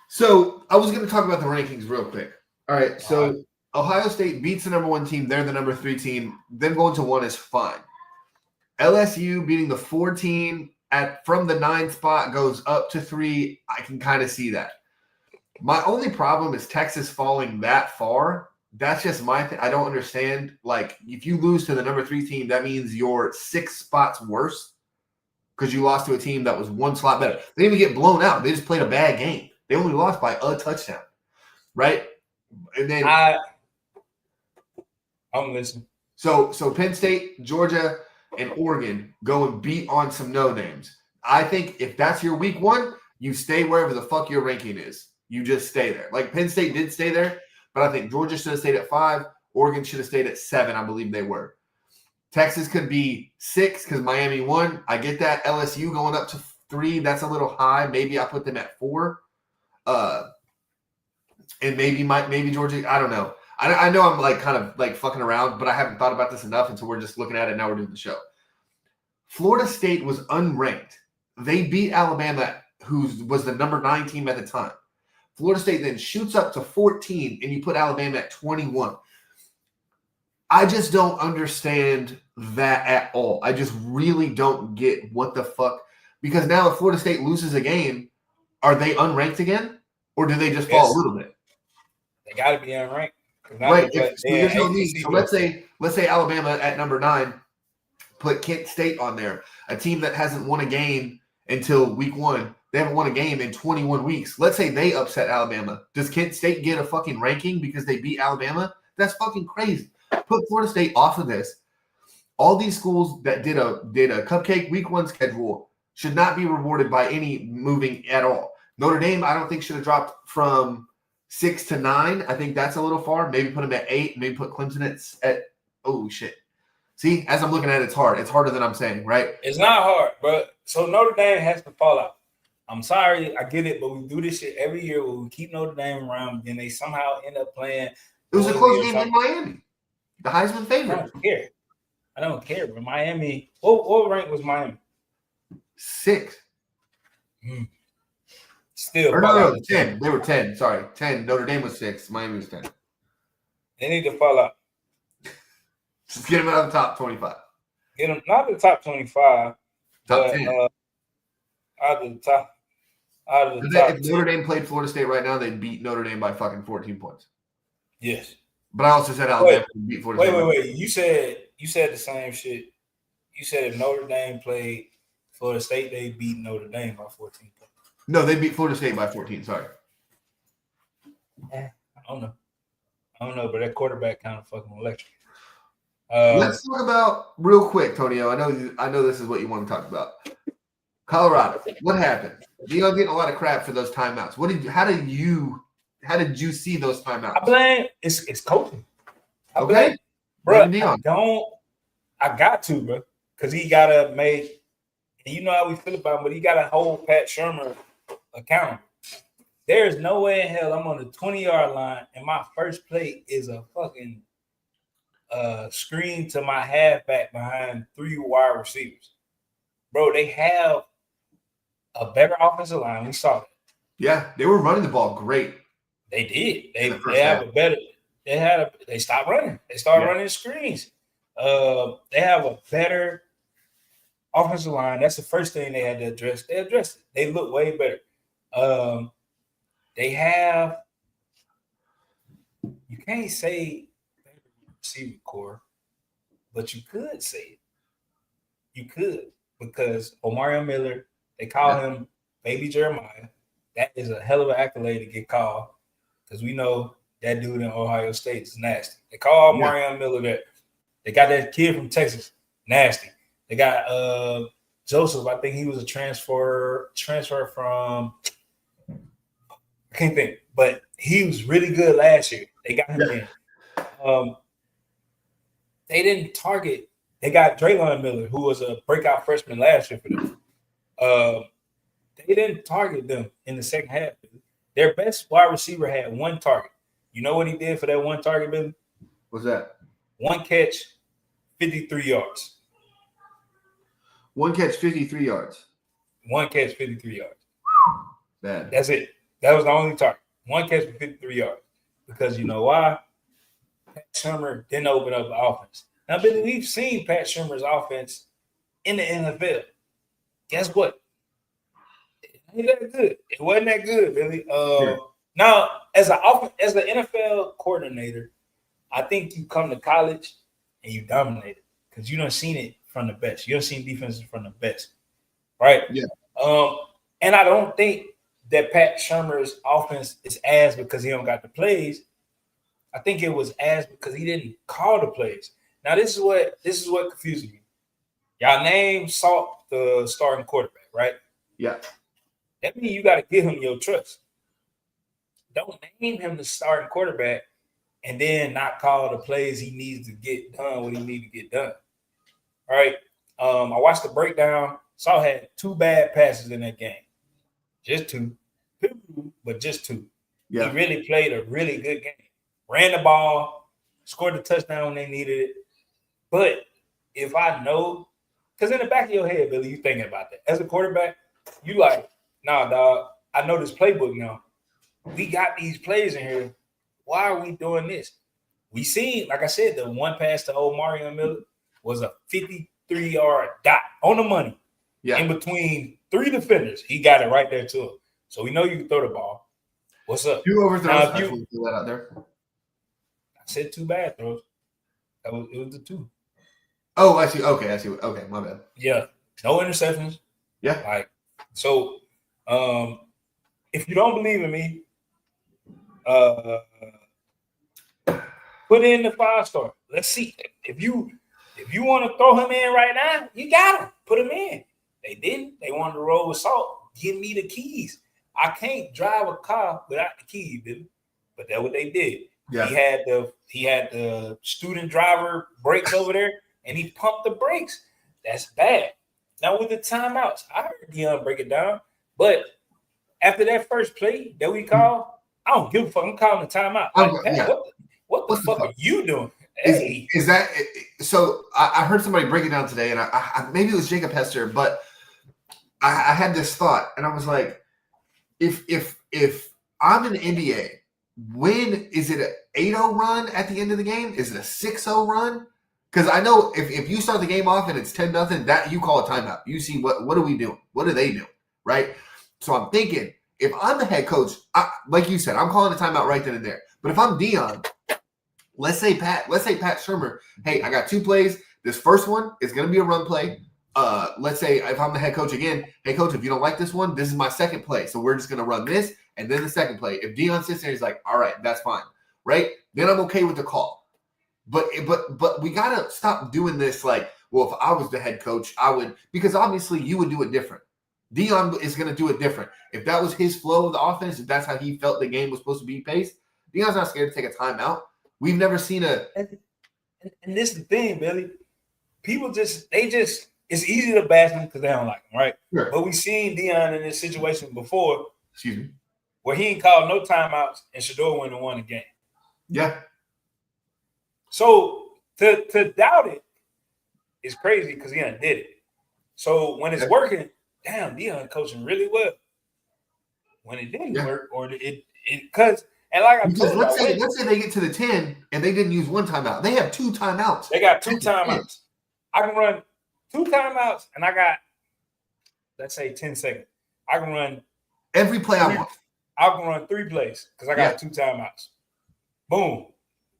So I was going to talk about the rankings real quick. All right. So Ohio State beats the number 1 team. They're the number 3 team. Them going to 1 is fine. LSU beating the 4 team from the 9 spot goes up to 3. I can kind of see that. My only problem is Texas falling that far. That's just my thing. I don't understand. Like, if you lose to the number 3 team, that means you're 6 spots worse because you lost to a team that was 1 slot better. They didn't even get blown out. They just played a bad game. They only lost by a touchdown, right? And then I'm listening. So Penn State, Georgia, and Oregon go and beat on some no-names. I think if that's your week 1, you stay wherever the fuck your ranking is. You just stay there. Like, Penn State did stay there, but I think Georgia should have stayed at 5. Oregon should have stayed at 7. I believe they were. Texas could be 6 because Miami won. I get that. LSU going up to 3. That's a little high. Maybe I put them at 4. And maybe Georgia. I don't know. I know I'm like kind of like fucking around, but I haven't thought about this enough, and so we're just looking at it now. We're doing the show. Florida State was unranked. They beat Alabama, who was the number 9 team at the time. Florida State then shoots up to 14, and you put Alabama at 21. I just don't understand that at all. I just really don't get what the fuck. Because now if Florida State loses a game, are they unranked again? Or do they just fall a little bit? They got to be unranked. Right. So let's say Alabama at number 9 put Kent State on there, a team that hasn't won a game until week 1. They haven't won a game in 21 weeks. Let's say they upset Alabama. Does Kent State get a fucking ranking because they beat Alabama? That's fucking crazy. Put Florida State off of this. All these schools that did a cupcake week 1 schedule should not be rewarded by any moving at all. Notre Dame, I don't think should have dropped from 6 to 9. I think that's a little far. Maybe put them at 8. Maybe put Clemson at oh shit. See, as I'm looking at it, it's hard. It's harder than I'm saying, right? It's not hard, bro. So Notre Dame has to fall out. I'm sorry, I get it, but we do this shit every year where we keep Notre Dame around, and they somehow end up playing. It was a close game in Miami. The Heisman favorite. I don't care, but Miami. What rank was Miami? 6. Still. Or no, 10. They were 10. Sorry, 10. Notre Dame was 6. Miami was 10. They need to fall out. Just get them out of the top 25. Get them not the top 25. Top 10. Out of the top. If Notre Dame played Florida State right now, they'd beat Notre Dame by fucking 14 points. Yes. But I also said Alabama would beat Florida State. Wait. You said the same shit. You said if Notre Dame played Florida State, they beat Notre Dame by 14 points. No, they beat Florida State by 14. Sorry. I don't know, but that quarterback kind of fucking electric. Let's talk about real quick, Tonio. I know this is what you want to talk about. Colorado. What happened? Deion getting a lot of crap for those timeouts. How did you see those timeouts? I blame it's coaching. Okay. Bro, Deion. I got to, bro, because he gotta make. And you know how we feel about him, but he gotta hold Pat Shurmur accountable. There is no way in hell I'm on the 20-yard line and my first play is a fucking screen to my halfback behind 3 wide receivers. Bro, they have a better offensive line. We saw it. Yeah, they were running the ball great. They did. They stopped running. They started running screens. They have a better offensive line. That's the first thing they had to address. They addressed it. They look way better. They have. You can't say receiver core, but you could say it. You could, because Omarion Miller, they call him Baby Jeremiah. That is a hell of an accolade to get called, because we know that dude in Ohio State is nasty. They call Omarion Miller that. They got that kid from Texas, nasty. They got Joseph. I think he was a transfer from. I can't think, but he was really good last year. They got him in. They didn't target. They got Draylon Miller, who was a breakout freshman last year for them. They didn't target them in the second half. Their best wide receiver had 1 target. You know what he did for that 1 target, Billy? What's that? 1 catch, 53 yards. 1 catch, 53 yards. 1 catch, 53 yards. Bad. That's it. That was the only target. 1 catch for 53 yards. Because you know why? Pat Shurmur didn't open up the offense. Now, Billy, we've seen Pat Shurmur's offense in the NFL. Guess what? It ain't that good. It wasn't that good, Billy. Now, as an NFL coordinator, I think you come to college and you dominate it, because you done seen it from the best. You done seen defenses from the best, right? Yeah. And I don't think that Pat Shurmur's offense is ass because he don't got the plays. I think it was ass because he didn't call the plays. Now, this is what confuses me. Y'all named Salt the starting quarterback, right? Yeah. That means you got to give him your trust. Don't name him the starting quarterback and then not call the plays he needs to get done what he needs to get done. All right. I watched the breakdown. Saul had 2 bad passes in that game. Just 2. But just 2. Yeah. He really played a really good game. Ran the ball, scored the touchdown when they needed it. But if I know, because in the back of your head, Billy, you thinking about that. As a quarterback, you like, nah, dog, I know this playbook now. We got these plays in here. Why are we doing this? We seen, like I said, the 1 pass to Omarion Miller was a 53-yard dot on the money. Yeah. In between 3 defenders. He got it right there to him. So we know you can throw the ball. What's up? 2 overthrows. Now, I threw that out there. I said 2 bad throws. It was the 2. Oh, I see. Okay, I see. Okay, my bad. Yeah. No interceptions. Yeah. Like, so if you don't believe in me, put in the 5-star. Let's see. If you want to throw him in right now, you got him. Put him in. They didn't. They wanted to roll with Salt. Give me the keys. I can't drive a car without the keys, Billy. But that's what they did. Yeah. He had the student driver brakes over there, and he pumped the brakes. That's bad. Now with the timeouts, I heard Deion break it down, but after that first play that we called, I don't give a fuck. I'm calling the timeout. Like, what the fuck are you doing? Hey. Is that so? I heard somebody break it down today, and I maybe it was Jacob Hester, but I had this thought, and I was like, if I'm in the NBA, when is it an 8-0 run at the end of the game? Is it a 6-0 run? Because I know if you start the game off and it's 10-0, that you call a timeout. You see what are we doing? What are they doing? Right? So I'm thinking, if I'm the head coach, like you said, I'm calling a timeout right then and there. But if I'm Deion, let's say Pat Shurmur, hey, I got 2 plays. This first one is going to be a run play. Let's say if I'm the head coach again, hey coach, if you don't like this one, this is my second play. So we're just going to run this and then the second play. If Deion sits there, he's like, all right, that's fine. Right? Then I'm okay with the call. But we gotta stop doing this. Like, well, if I was the head coach, I would, because obviously you would do it different. Deion is gonna do it different. If that was his flow of the offense, if that's how he felt the game was supposed to be paced, Deion's not scared to take a timeout. We've never seen a. And this is the thing, Billy. People it's easy to bash him because they don't like him, right? Sure. But we've seen Deion in this situation before. Excuse me. Where he ain't called no timeouts and Shador went and won the game. Yeah. So to doubt it is crazy because he done did it. So when it's working, damn, Deion coaching really well. When it didn't work, or because let's say they get to the 10 and they didn't use one timeout. They have 2 timeouts. They got 2 timeouts. I can run 2 timeouts and I got, let's say, 10 seconds. I can run every play I want. I can run 3 plays because I got 2 timeouts. Boom.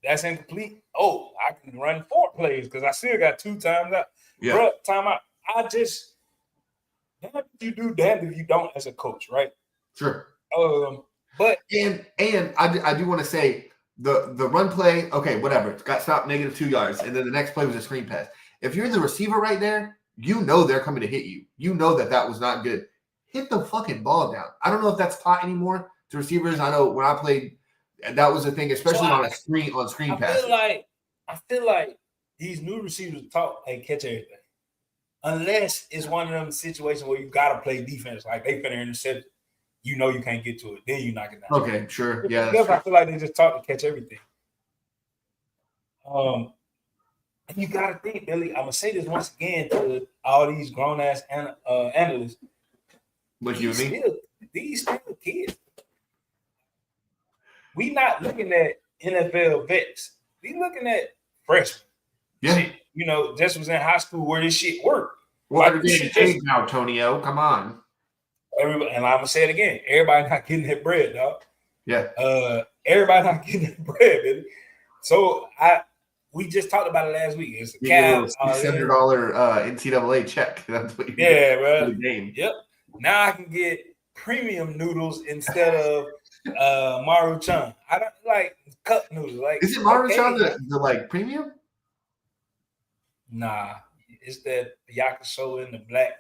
That's incomplete. Oh, I can run 4 plays because I still got 2 timeouts. Yeah. Bruh, timeout. Damn if you do, damn if you don't as a coach, right? Sure. But and I do want to say the run play, okay, whatever. It got stopped -2 yards, and then the next play was a screen pass. If you're the receiver right there, you know they're coming to hit you. You know that was not good. Hit the fucking ball down. I don't know if that's taught anymore to receivers. I know when I played, that was a thing, especially on screen passes. I feel like these new receivers talk and catch everything. Unless it's one of them situations where you gotta play defense, like they finna intercept, you know you can't get to it, then you knock it down. Okay, sure. Yeah. I feel like they just talk to catch everything. And you gotta think, Billy. I'm gonna say this once again to all these grown ass analysts. What you mean? These still kids. We not looking at NFL vets. We looking at freshmen. Yeah. Shit, just was in high school where this shit worked. Well, everything's changed now, Tonio. Come on. Everybody, and I'm gonna say it again. Everybody not getting that bread, dog. Yeah. Everybody not getting that bread, Billy. So we just talked about it last week. It's a cap. $600 NCAA check. That's what you get bro. For the game. Yep. Now I can get premium noodles instead of Maruchan. I don't like cup noodles. Like, is it Maruchan the like premium? Nah, it's that yakisoba and the black.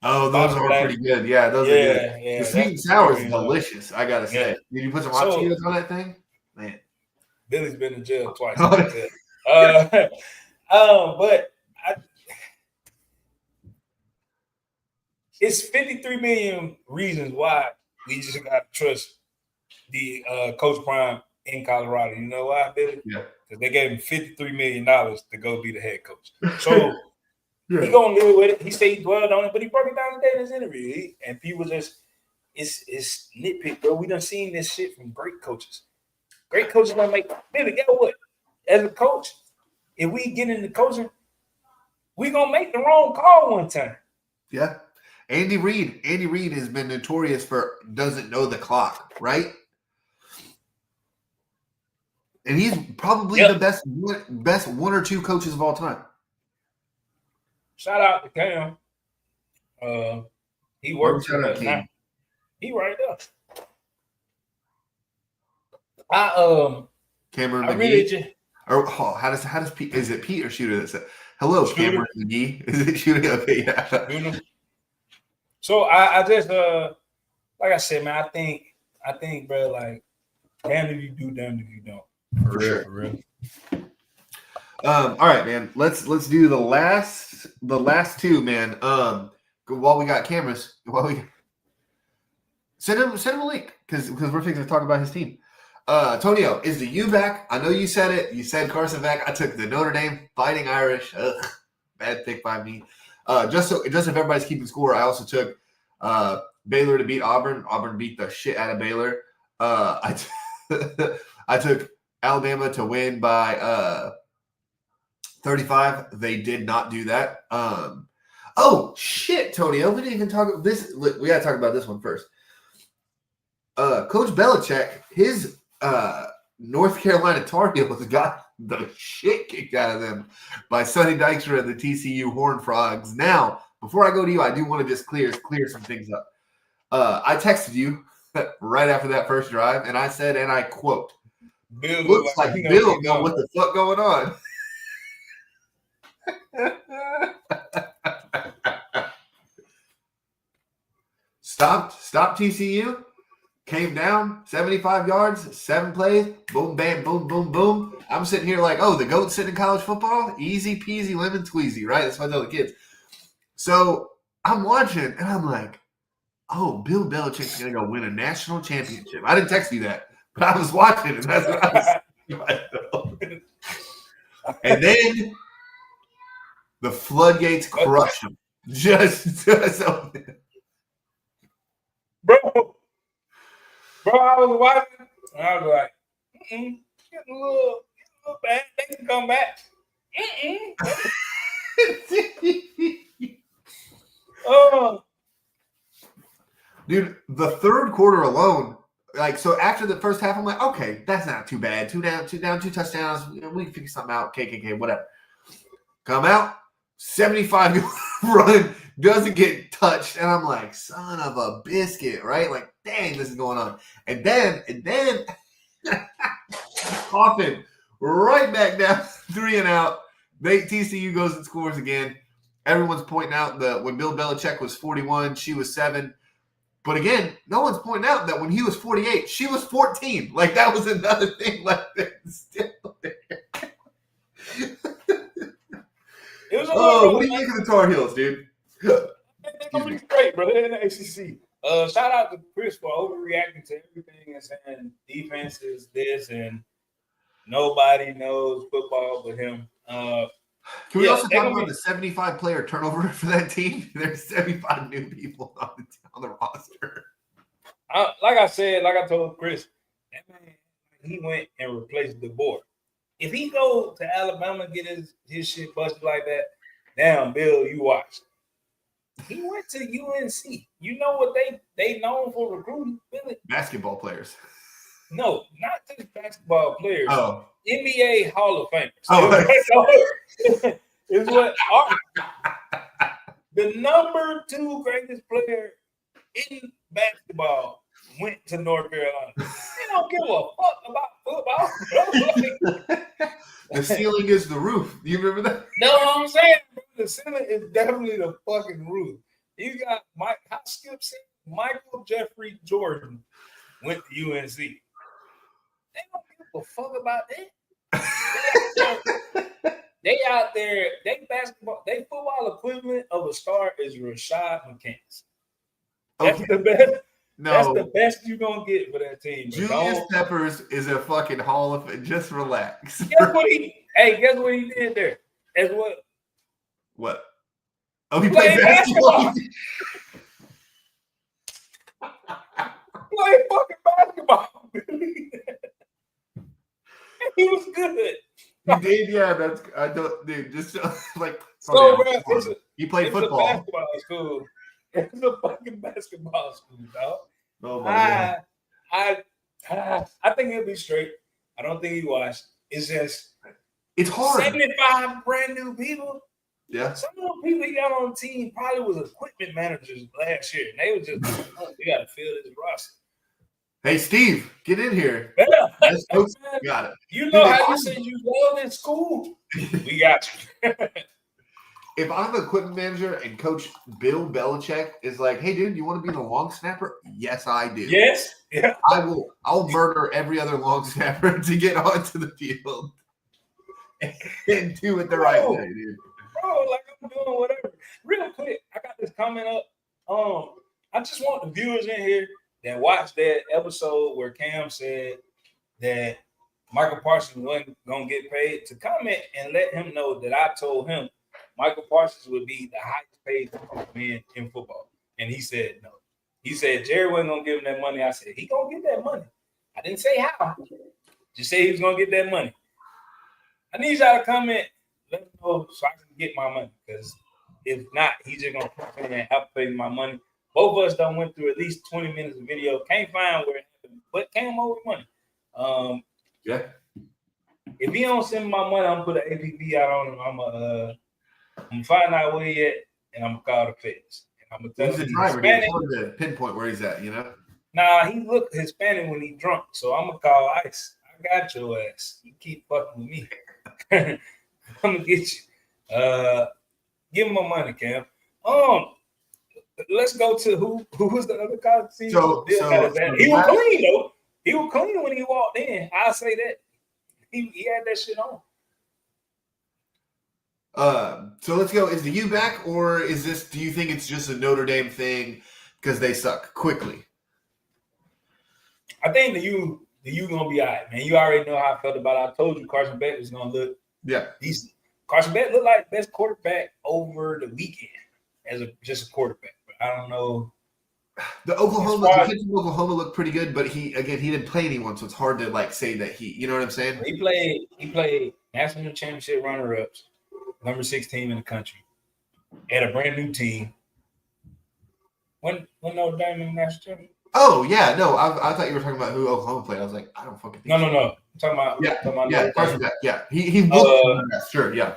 Those are pretty good. Yeah, those are good. Yeah, the sweet and sour is delicious. I gotta say. Did you put some hot Cheetos on that thing? Man, Billy's been in jail twice. But it's 53 million reasons why we just got to trust the Coach Prime in Colorado. You know why, Billy? Yeah. Because they gave him $53 million to go be the head coach. So he gonna live with it. He said he dwelled on it, but he broke it down today in his interview. And people just it's nitpick, bro. We done seen this shit from great coaches. Great coaches gonna make Billy. Guess what? As a coach, if we get into coaching, we gonna make the wrong call one time. Yeah. Andy Reid has been notorious for doesn't know the clock, right? And he's probably the best 1 or 2 coaches of all time. Shout out to Cam. He works. He right there. Cameron I McGee. really how does Pete? Is it Pete or Shooter that said hello, Shooter. Cameron McGee? Is it Shooter? Okay, yeah. So I just like I said, man, I think, bro, like, damn if you do, damn if you don't. For sure. For real. All right, man. Let's do the last 2, man. While we got cameras, send him a link because we're fixing to talk about his team. Tonio, is the U back? I know you said it. You said Carson back. I took the Notre Dame Fighting Irish. Ugh, bad pick by me. Just if everybody's keeping score, I also took Baylor to beat Auburn. Auburn beat the shit out of Baylor. I took Alabama to win by 35. They did not do that. Oh shit, Tonio, we didn't even talk about this. Look, we gotta talk about this one first. Coach Belichick, his North Carolina Tar Heels got the shit kicked out of them by Sonny Dykstra and the TCU Horned Frogs. Now, before I go to you, I do want to just clear some things up. I texted you right after that first drive, and I said, and I quote, Bill Looks like he know Bill what know what the fuck going on. Stopped TCU. Came down 75 yards, 7 plays, boom, bam, boom, boom, boom. I'm sitting here like, oh, the GOAT's sitting in college football? Easy peasy, lemon squeezy, right? That's what I tell the kids. So I'm watching, and I'm like, oh, Bill Belichick's going to go win a national championship. I didn't text you that, but I was watching, and that's what I was saying. And then the floodgates crushed him. Just so. Bro, I was watching, and I was like, getting a little bad. They can come back. Oh, Dude, the third quarter alone, like, so after the first half, I'm like, okay, that's not too bad. 2 down, 2 touchdowns. We can figure something out. KKK, whatever. Come out, 75 run, doesn't get touched. And I'm like, son of a biscuit, right? Like, dang, this is going on. And then, Coffin right back down, 3 and out. TCU goes and scores again. Everyone's pointing out that when Bill Belichick was 41, she was 7. But again, no one's pointing out that when he was 48, she was 14. Like, that was another thing left there still there. it was a Oh, little what do you think of the Tar Heels, dude? They're gonna be great, bro. They're in the ACC. Shout out to Chris for overreacting to everything and saying defense is this and nobody knows football but him. Can we also they're talk gonna about the 75 player turnover for that team? There's 75 new people on the roster. Like I told Chris, that man, he went and replaced the board. If he go to Alabama and get his shit busted like that, damn, Bill, you watch. He went to UNC. You know what they known for recruiting? Billy? Basketball players. No, not just basketball players. Oh. NBA Hall of Famers. Oh. Is what the number 2 greatest player in basketball went to North Carolina. They don't give a fuck about football. The ceiling is the roof. You remember that? Know what I'm saying? The ceiling is definitely the fucking roof. You got Skip said, Michael Jeffrey Jordan went to UNC. They don't give a fuck about that. They out there, they football equivalent of a star is Rashad McCants. That's the best. No. That's the best you're gonna get for that team. Julius Peppers is a fucking Hall of Fame. Just relax. Guess what he did there? As what? What? Oh, he played basketball. Play fucking basketball. He was good. He did, yeah. That's I don't, dude. Just like So, he played football. A basketball school. It's a fucking basketball school, dog. Oh my God. I think he'll be straight. I don't think he washed. It's just it's hard. 75 brand new people. Yeah. Some of the people he got on the team probably was equipment managers last year. And they were just, we got to fill this roster. Hey, Steve, get in here. Yeah. Got it. You know how you said you love in school? We got you. If I'm an equipment manager and Coach Bill Belichick is like, hey, dude, you want to be the long snapper? Yes, I do. Yes. Yeah. I'll murder every other long snapper to get onto the field and do it the right way, dude. Bro, like I'm doing whatever. Real quick, I got this comment up. I just want the viewers in here that watched that episode where Cam said that Michael Parsons wasn't gonna get paid to comment and let him know that I told him Michael Parsons would be the highest paid man in football. And he said no. He said Jerry wasn't gonna give him that money. I said he gonna get that money. I didn't say how. Just say he was gonna get that money. I need y'all to comment, let me know so I can get my money. Because if not, he's just gonna come in and outpay my money. Both of us done went through at least 20 minutes of video. Can't find where it happened, but came over money. Yeah. If he don't send me my money, I'm gonna put an APB out on him. I'm gonna find out where he at, and I'm gonna call the feds. And I'm gonna tell He's him a driver. Hispanic. It's hard to pinpoint where he's at, you know? Nah, he looked Hispanic when he drunk, so I'm gonna call ICE. I got your ass. You keep fucking with me. I'm gonna get you. Give him my money, Cam. Let's go to who was the other college team? He was clean though. He was clean when he walked in. I'll say that. He had that shit on. So let's go. Is the U back, or is this? Do you think it's just a Notre Dame thing because they suck quickly? I think the U gonna be all right, man. You already know how I felt about it. I told you Carson Beck was gonna look decent. Carson Beck looked like the best quarterback over the weekend as just a quarterback. But I don't know. The kid from Oklahoma looked pretty good, but he didn't play anyone, so it's hard to like say that you know what I'm saying? He played national championship runner-ups, number 6 team in the country, at a brand new team. When Notre Dame in the national championship? Oh yeah, no, I thought you were talking about who Oklahoma played. I was like, I don't fucking think No. I'm talking about Carson Beck. Yeah, he looked sure, yeah.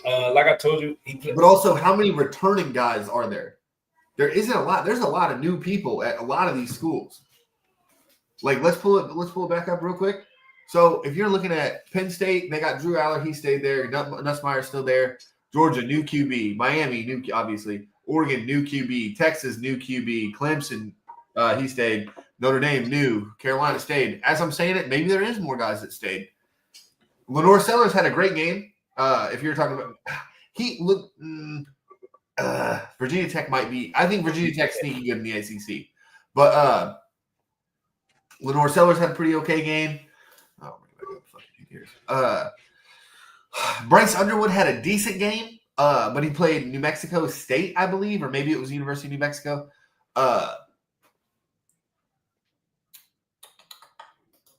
Like I told you, he played. But also, how many returning guys are there? There isn't a lot. There's a lot of new people at a lot of these schools. Like, let's pull it back up real quick. So if you're looking at Penn State, they got Drew Aller, he stayed there. Nussmeier's still there. Georgia, new QB. Miami, new, obviously. Oregon, new QB. Texas, new QB. Clemson, he stayed. Notre Dame, new. Carolina stayed. As I'm saying it, maybe there is more guys that stayed. Lenore Sellers had a great game. If you're talking about, he looked. Virginia Tech might be. I think Virginia Tech's sneaky good in the ACC, but Lenore Sellers had a pretty okay game. Oh my God, Bryce Underwood had a decent game, but he played New Mexico State, I believe, or maybe it was University of New Mexico.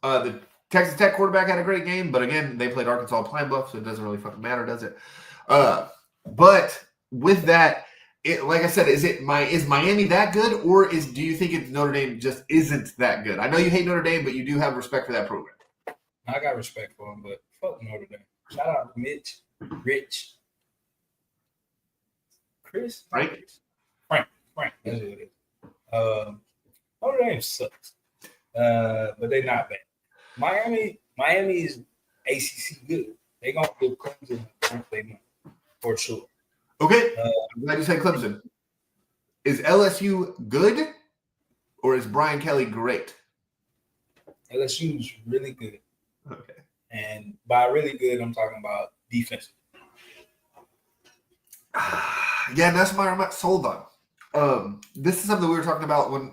The Texas Tech quarterback had a great game, but again, they played Arkansas Pine Bluff, so it doesn't really fucking matter, does it? But with that, like I said, is Miami that good, or do you think it's Notre Dame just isn't that good? I know you hate Notre Dame, but you do have respect for that program. I got respect for him, but fuck Notre Dame. Shout out to Mitch, Rich, Chris, Frank. That's what it is. Notre Dame sucks, but they're not bad. Miami is ACC good. They gonna give Clemson they money for sure. Okay, I'm glad you said Clemson. Is LSU good, or is Brian Kelly great? LSU's really good. Okay. And by really good, I'm talking about defense. Yeah, that's why I'm not sold on. This is something we were talking about now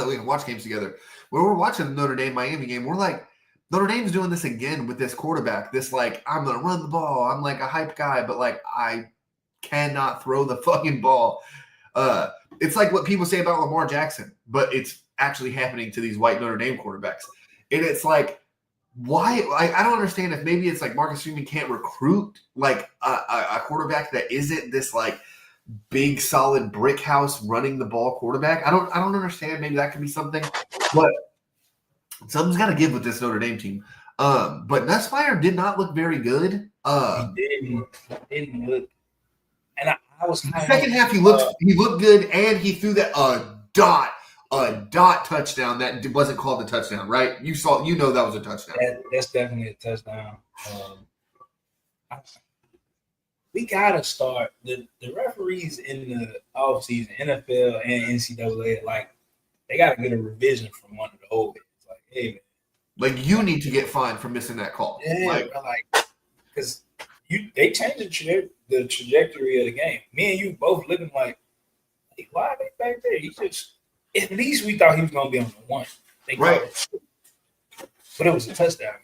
that we can watch games together. When we're watching the Notre Dame Miami game, we're like, Notre Dame's doing this again with this quarterback. This like, I'm gonna run the ball. I'm like a hype guy, but like I cannot throw the fucking ball. It's like what people say about Lamar Jackson, but it's actually happening to these white Notre Dame quarterbacks. And it's like, why? I don't understand if maybe it's like Marcus Freeman can't recruit like a quarterback that isn't this like big solid brick house running the ball quarterback. I don't understand. Maybe that could be something, but something's got to give with this Notre Dame team. But Nussmeier did not look very good. He didn't look. And I was the second half. He looked good, and he threw that a dot touchdown that wasn't called a touchdown, right? You know that was a touchdown. That's definitely a touchdown. We gotta start the referees in the offseason, NFL and NCAA, like they gotta get a revision from one of the old guys. Like, hey man, like you need to get fined for missing that call. Yeah, because they changed the trajectory of the game. Me and you both looking like, hey, why are they back there? At least we thought he was gonna be on the one. Right. But it was a touchdown.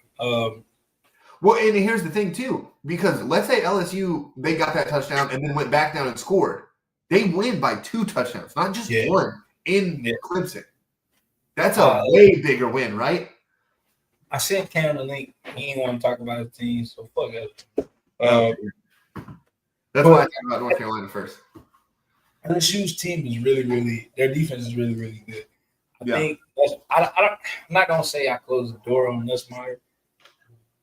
Well, and here's the thing too, because let's say LSU they got that touchdown and then went back down and scored. They win by 2 touchdowns, not just one in Clemson. That's a way bigger win, right? I sent Cam the link. He didn't want to talk about his team, so fuck it. That's why I talked about North Carolina first. LSU's team is really, their defense is really good. I think I'm not gonna say I closed the door on Nussmeier,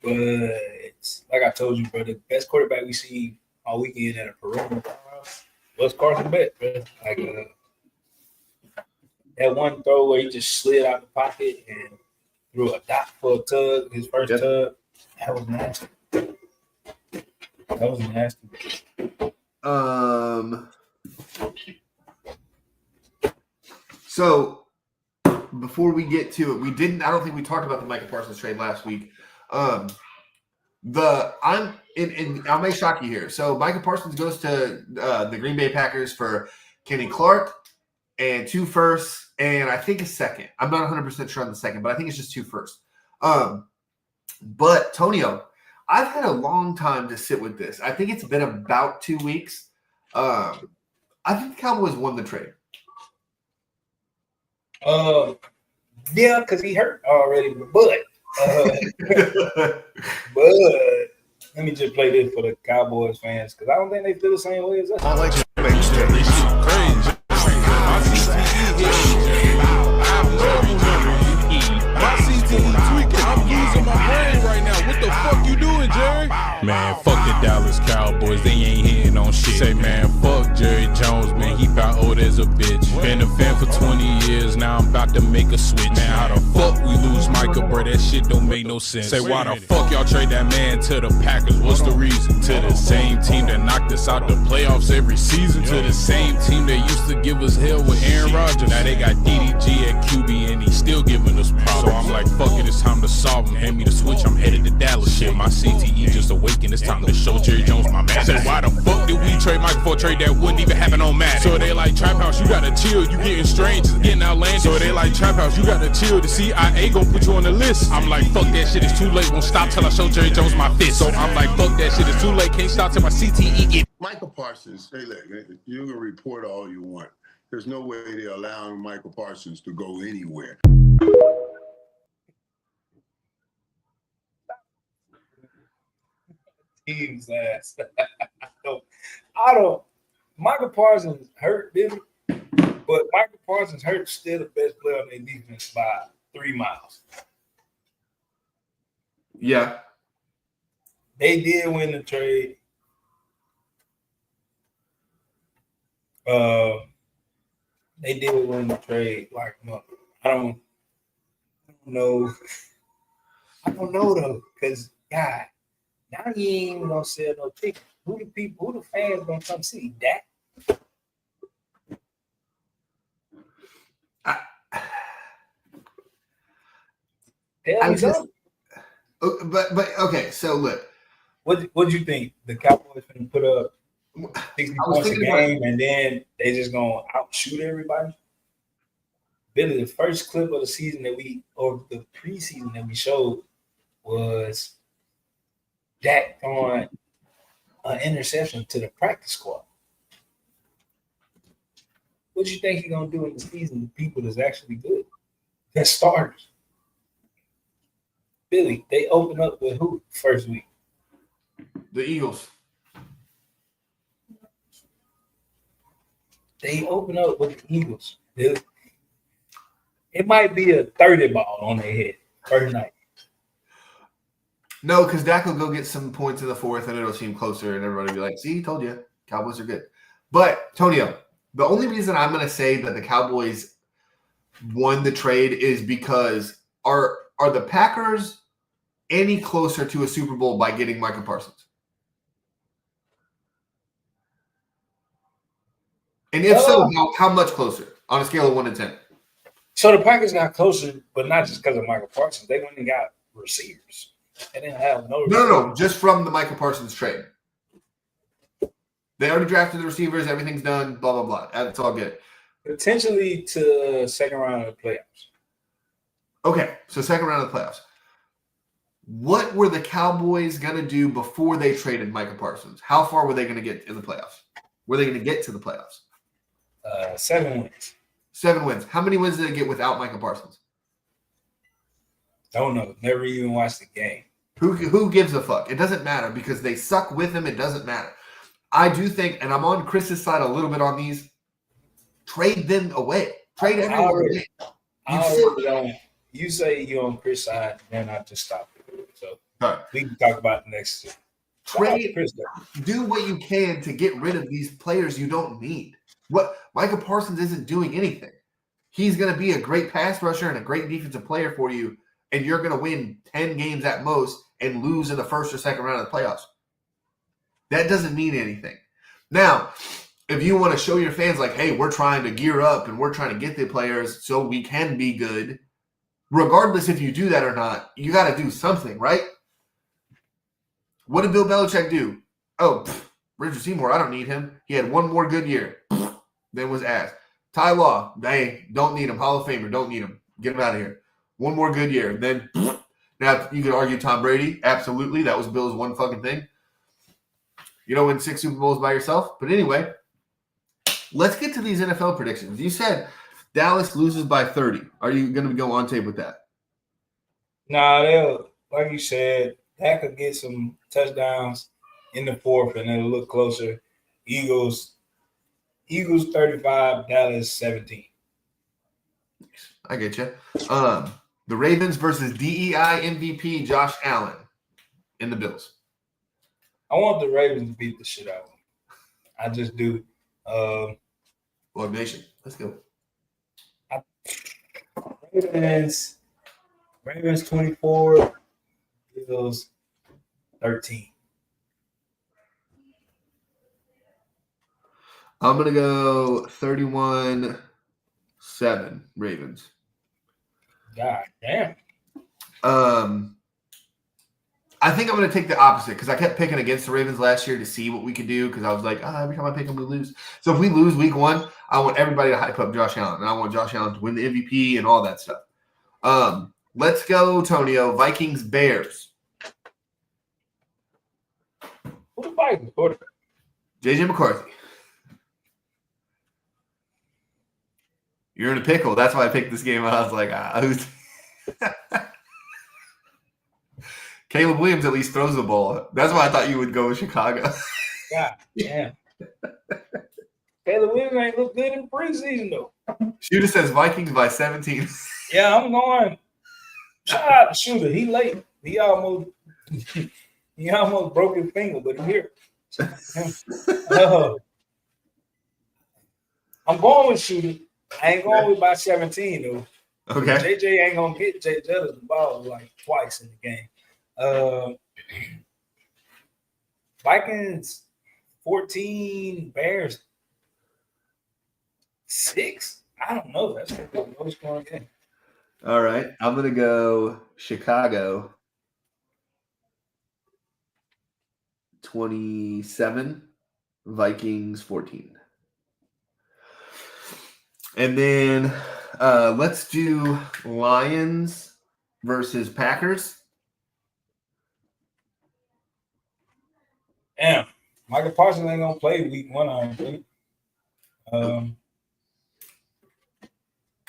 but it's like I told you, bro. The best quarterback we see all weekend at a perimeter was Carson Beck, bro. Like that one throw where he just slid out the pocket and threw a dot for a tug, his first Yep. tug. That was nasty. That was nasty. So before we get to it, I don't think we talked about the Micah Parsons trade last week. I may shock you here. So Micah Parsons goes to the Green Bay Packers for Kenny Clark and 2 firsts and I think a second. I'm not 100% sure on the second, but I think it's just 2 firsts. But Tonio, I've had a long time to sit with this. I think it's been about 2 weeks. I think the Cowboys won the trade. Yeah, because he hurt already, but let me just play this for the Cowboys fans because I don't think they feel the same way as us. I like mixtapes. My CTE tweaking. I'm losing my brain right now. What the fuck you doing, Jerry? Man, fuck the Dallas Cowboys. They ain't hitting on shit. Say, man, fuck Jerry Jones, man. He about old as a bitch. Been a fan for 20 years. Now I'm about to make a switch. Man, how the fuck we lose Micah, bro? That shit don't make no sense. Say, why the fuck y'all trade that man to the Packers? What's the reason? To the same team that knocked us out the playoffs every season. To the same team that used to give us hell with Aaron Rodgers. Now they got DDG at QB and he's still giving us problems. So I'm like, fuck it, it's time to solve him. Hand me the switch, I'm headed to Dallas. Shit, my CTE just awakened. It's time to show Jerry Jones my man. Say, why the fuck did we trade Mike for a trade that wouldn't even happen on Madden? So they like, Trap House, you gotta chill. You getting strange, it's getting outlandish. So they like, Trap House, you gotta chill. The CIA gon' put you on the list. I'm like, fuck that shit, it's too late. Won't stop till I show Jerry Jones my fist. So I'm like, fuck that shit, it's too late. Can't stop till my CTE get. Michael Parsons, hey, look, you can report all you want. There's no way they're allowing Michael Parsons to go anywhere. Team's ass. I don't. Michael Parsons hurt, didn't he? But Michael Parsons hurt still the best player on their defense by 3 miles. Yeah. They did win the trade. They did win the trade. Like, no, I don't know. I don't know though, because God, now you ain't even gonna sell no tickets. Who the fans gonna come see? Dak? But okay, so look. What you think? The Cowboys gonna put up 60 points a game and then they just gonna outshoot everybody? Billy, the first clip of the season or the preseason that we showed was Dak throwing an interception to the practice squad. What do you think he's gonna do in the season with people that's actually good? That's starters. Billy, they open up with who first week? The Eagles. They open up with the Eagles. It might be a 30 ball on their head first night. No, because Dak will go get some points in the fourth and it'll seem closer and everybody will be like, see, told you, Cowboys are good. But, Tonio, the only reason I'm going to say that the Cowboys won the trade is because are the Packers any closer to a Super Bowl by getting Micah Parsons? And if so, how much closer on a scale of 1 to 10? So the Packers got closer, but not just because of Michael Parsons. They went and got receivers. They didn't have no receivers. No, just from the Michael Parsons trade. They already drafted the receivers. Everything's done, blah, blah, blah. That's all good. Potentially to second round of the playoffs. Okay, so second round of the playoffs. What were the Cowboys going to do before they traded Micah Parsons? How far were they going to get in the playoffs? Were they going to get to the playoffs? 7 wins. 7 wins. How many wins did they get without Micah Parsons? Don't know. Never even watched the game. Who gives a fuck? It doesn't matter because they suck with him. It doesn't matter. I do think, and I'm on Chris's side a little bit on these, trade them away. Trade everyone away. You say you're on Chris' side, then I just stop it. So right. We can talk about the next. Trade. Do what you can to get rid of these players you don't need. What Micah Parsons isn't doing anything. He's going to be a great pass rusher and a great defensive player for you, and you're going to win 10 games at most and lose in the first or second round of the playoffs. That doesn't mean anything. Now, if you want to show your fans like, hey, we're trying to gear up and we're trying to get the players so we can be good, regardless if you do that or not, you got to do something, right? What did Bill Belichick do? Oh, Richard Seymour, I don't need him. He had one more good year. Then was asked. Ty Law, they don't need him. Hall of Famer, don't need him. Get him out of here. One more good year. Then, now you could argue Tom Brady. Absolutely. That was Bill's one fucking thing. You don't win 6 Super Bowls by yourself. But anyway, let's get to these NFL predictions. You said Dallas loses by 30. Are you going to go on tape with that? Nah, they'll, like you said, that could get some touchdowns in the fourth, and it'll look closer. Eagles 35, Dallas 17. I get you. The Ravens versus DEI MVP Josh Allen in the Bills. I want the Ravens to beat the shit out of them. I just do. Lord Nation, let's go. Ravens 24, Bills 13. I'm going to go 31-7 Ravens. God damn. I think I'm going to take the opposite because I kept picking against the Ravens last year to see what we could do because I was like, every time I pick them, we lose. So if we lose week 1, I want everybody to hype up Josh Allen, and I want Josh Allen to win the MVP and all that stuff. Let's go, Tonio. Vikings, Bears. Who the Vikings quarterback? JJ McCarthy. You're in a pickle. That's why I picked this game. I was like, who's Caleb Williams at least throws the ball. That's why I thought you would go with Chicago. God damn. Caleb Williams ain't look good in preseason, though. Shooter says Vikings by 17. Yeah, I'm going. Shout out to Shooter. He late. He almost broke his finger, but he here. I'm going with Shooter. I ain't going with by 17, though. Okay. JJ ain't going to get Jay Jettis the ball like twice in the game. Vikings 14, Bears 6. I don't know. That's a low scoring game. All right. I'm going to go Chicago 27, Vikings 14. And then let's do Lions versus Packers. Damn. Michael Parsons ain't going to play week 1, I don't think.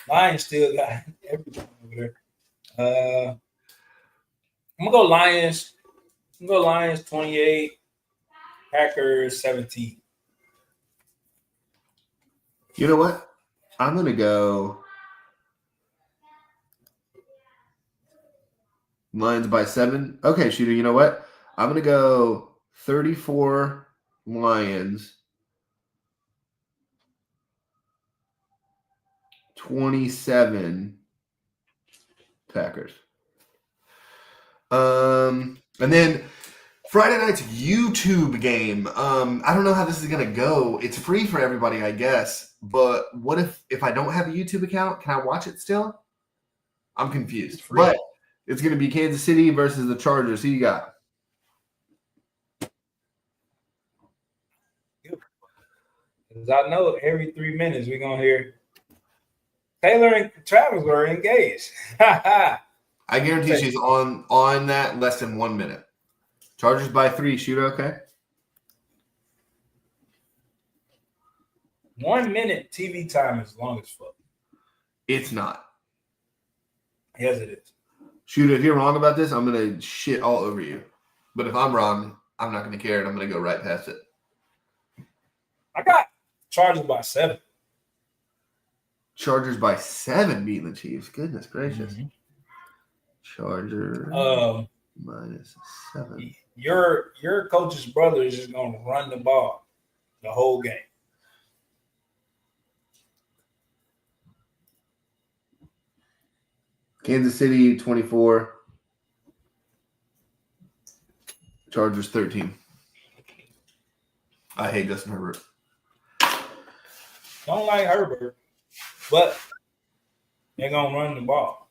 Lions still got everything over there. I'm going to go Lions. I'm going to go Lions 28, Packers 17. You know what? I'm going to go Lions by 7. Okay, Shooter, you know what? I'm going to go 34 Lions, 27 Packers. And then Friday night's YouTube game. I don't know how this is going to go. It's free for everybody, I guess. But what if I don't have a YouTube account? Can I watch it still? I'm confused. But it's going to be Kansas City versus the Chargers. Who you got? Because I know every 3 minutes we're going to hear Taylor and Travis are engaged. I guarantee she's on that less than 1 minute. Chargers by 3. Shooter, okay? 1 minute TV time is long as fuck. It's not. Yes, it is. Shooter, if you're wrong about this, I'm going to shit all over you. But if I'm wrong, I'm not going to care, and I'm going to go right past it. I got Chargers by 7. Chargers by 7 beating the Chiefs. Goodness gracious. Mm-hmm. Chargers minus 7. Your coach's brother is just going to run the ball the whole game. Kansas City 24. Chargers 13. I hate Justin Herbert. Don't like Herbert, but they're gonna run the ball.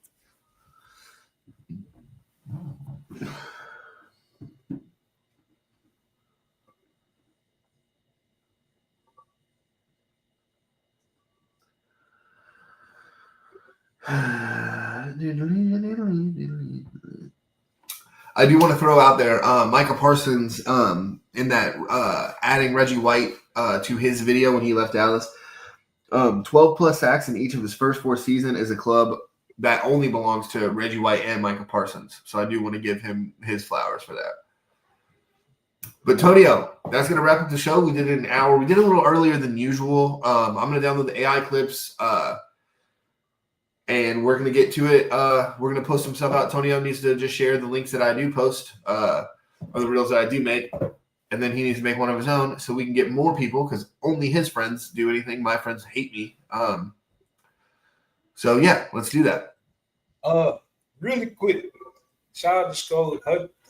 I do want to throw out there Micah Parsons in that adding Reggie White to his video when he left Dallas. 12 plus sacks in each of his first 4 seasons is a club that only belongs to Reggie White and Micah Parsons. So I do want to give him his flowers for that. But Tonio, that's going to wrap up the show. We did it in an hour. We did it a little earlier than usual. I'm going to download the AI clips and we're going to get to it. We're going to post some stuff out. Tonio needs to just share the links that I do post or the reels that I do make. And then he needs to make one of his own so we can get more people because only his friends do anything. My friends hate me. So, yeah, let's do that. Really quick, shout out to Skull.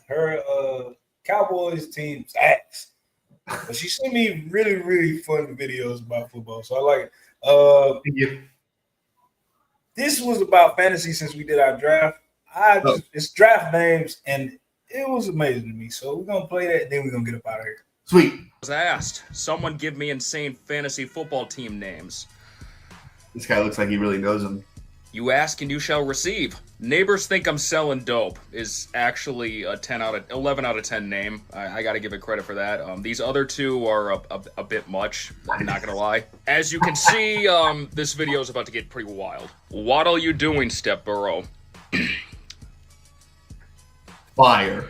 Her Cowboys team's ass. But she sent me really, really fun videos about football. So I like it. Thank you. This was about fantasy since we did our draft. It's draft names, and it was amazing to me. So we're gonna play that, and then we're gonna get up out of here. Sweet. I was asked, someone give me insane fantasy football team names. This guy looks like he really knows them. You ask and you shall receive. Neighbors think I'm selling dope is actually a 11 out of 10 name. I got to give it credit for that. These other two are a bit much. I'm not gonna lie. As you can see, this video is about to get pretty wild. What are you doing, Step Burrow? Fire.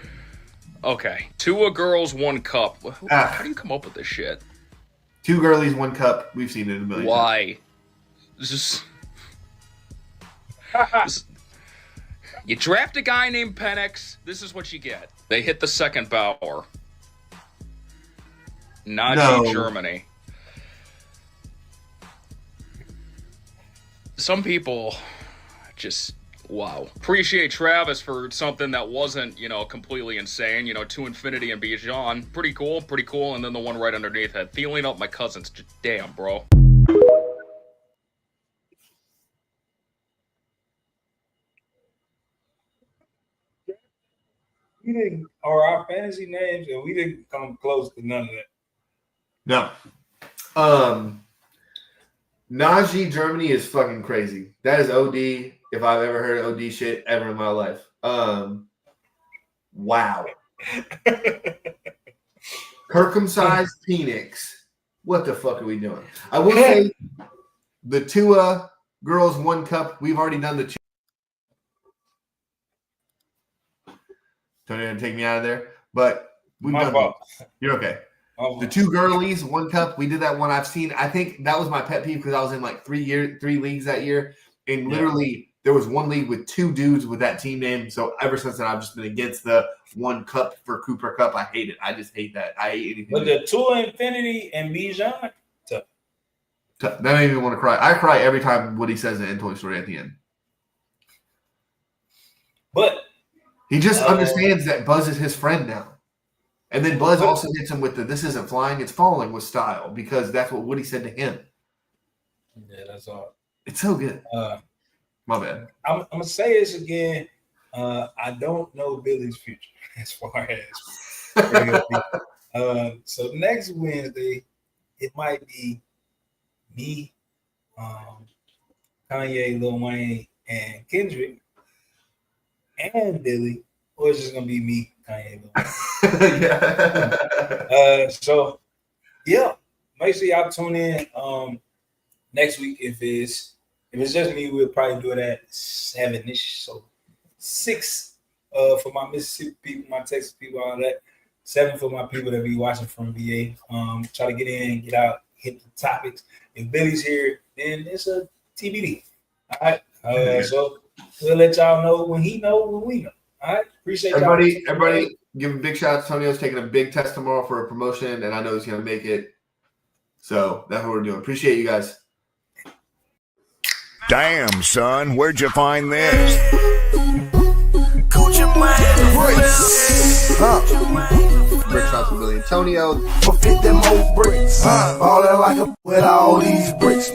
Okay. 2 girls, 1 cup. How do you come up with this shit? 2 girlies, 1 cup. We've seen it a million times. Why? You draft a guy named Penix, this is what you get. They hit the second Bauer. Nazi Germany. Some people just, wow. Appreciate Travis for something that wasn't, completely insane. To infinity and beyond. Pretty cool. And then the one right underneath had feeling up my cousins. Damn, bro. We didn't, or our fantasy names, and we didn't come close to none of that. No. Nazi Germany is fucking crazy. That is OD if I've ever heard OD shit ever in my life. Wow. Circumcised Phoenix. What the fuck are we doing? I will say the Tua girls 1 cup, we've already done the Tony didn't take me out of there, but we've done it. You're okay. The 2 girlies, 1 cup. We did that one. I've seen. I think that was my pet peeve because I was in like 3 leagues that year, and literally there was 1 league with 2 dudes with that team name. So ever since then, I've just been against the 1 cup for Cooper Cup. I hate it. I just hate that. I hate anything. But the Tua Infinity and Bijan, tough. That made me want to cry. I cry every time Woody says it in Toy Story at the end. But he just understands that Buzz is his friend now. And then Buzz also hits him with the "this isn't flying, it's falling" with style because that's what Woody said to him. Yeah, that's all. It's so good. My bad. I'm going to say this again. I don't know Billy's future as far as. So next Wednesday, it might be me, Kanye, Lil Wayne, and Kendrick. And Billy, or it's just gonna be me, Kanye. So yeah, make sure y'all tune in next week. If it's just me, we'll probably do it at 7-ish. So 6 for my Mississippi people, my Texas people, all that. 7 for my people that be watching from VA. Try to get in, get out, hit the topics. If Billy's here, then it's a TBD. All right. So we'll let y'all know when he know when we know. All right. Appreciate everybody. Give a big shout out to Tonio's taking a big test tomorrow for a promotion, and I know he's gonna make it. So that's what we're doing. Appreciate you guys. Damn, son, where'd you find this? Bricks. Brick shots with Billy Antonio. For 50 more bricks. Ballin' like a with all these bricks.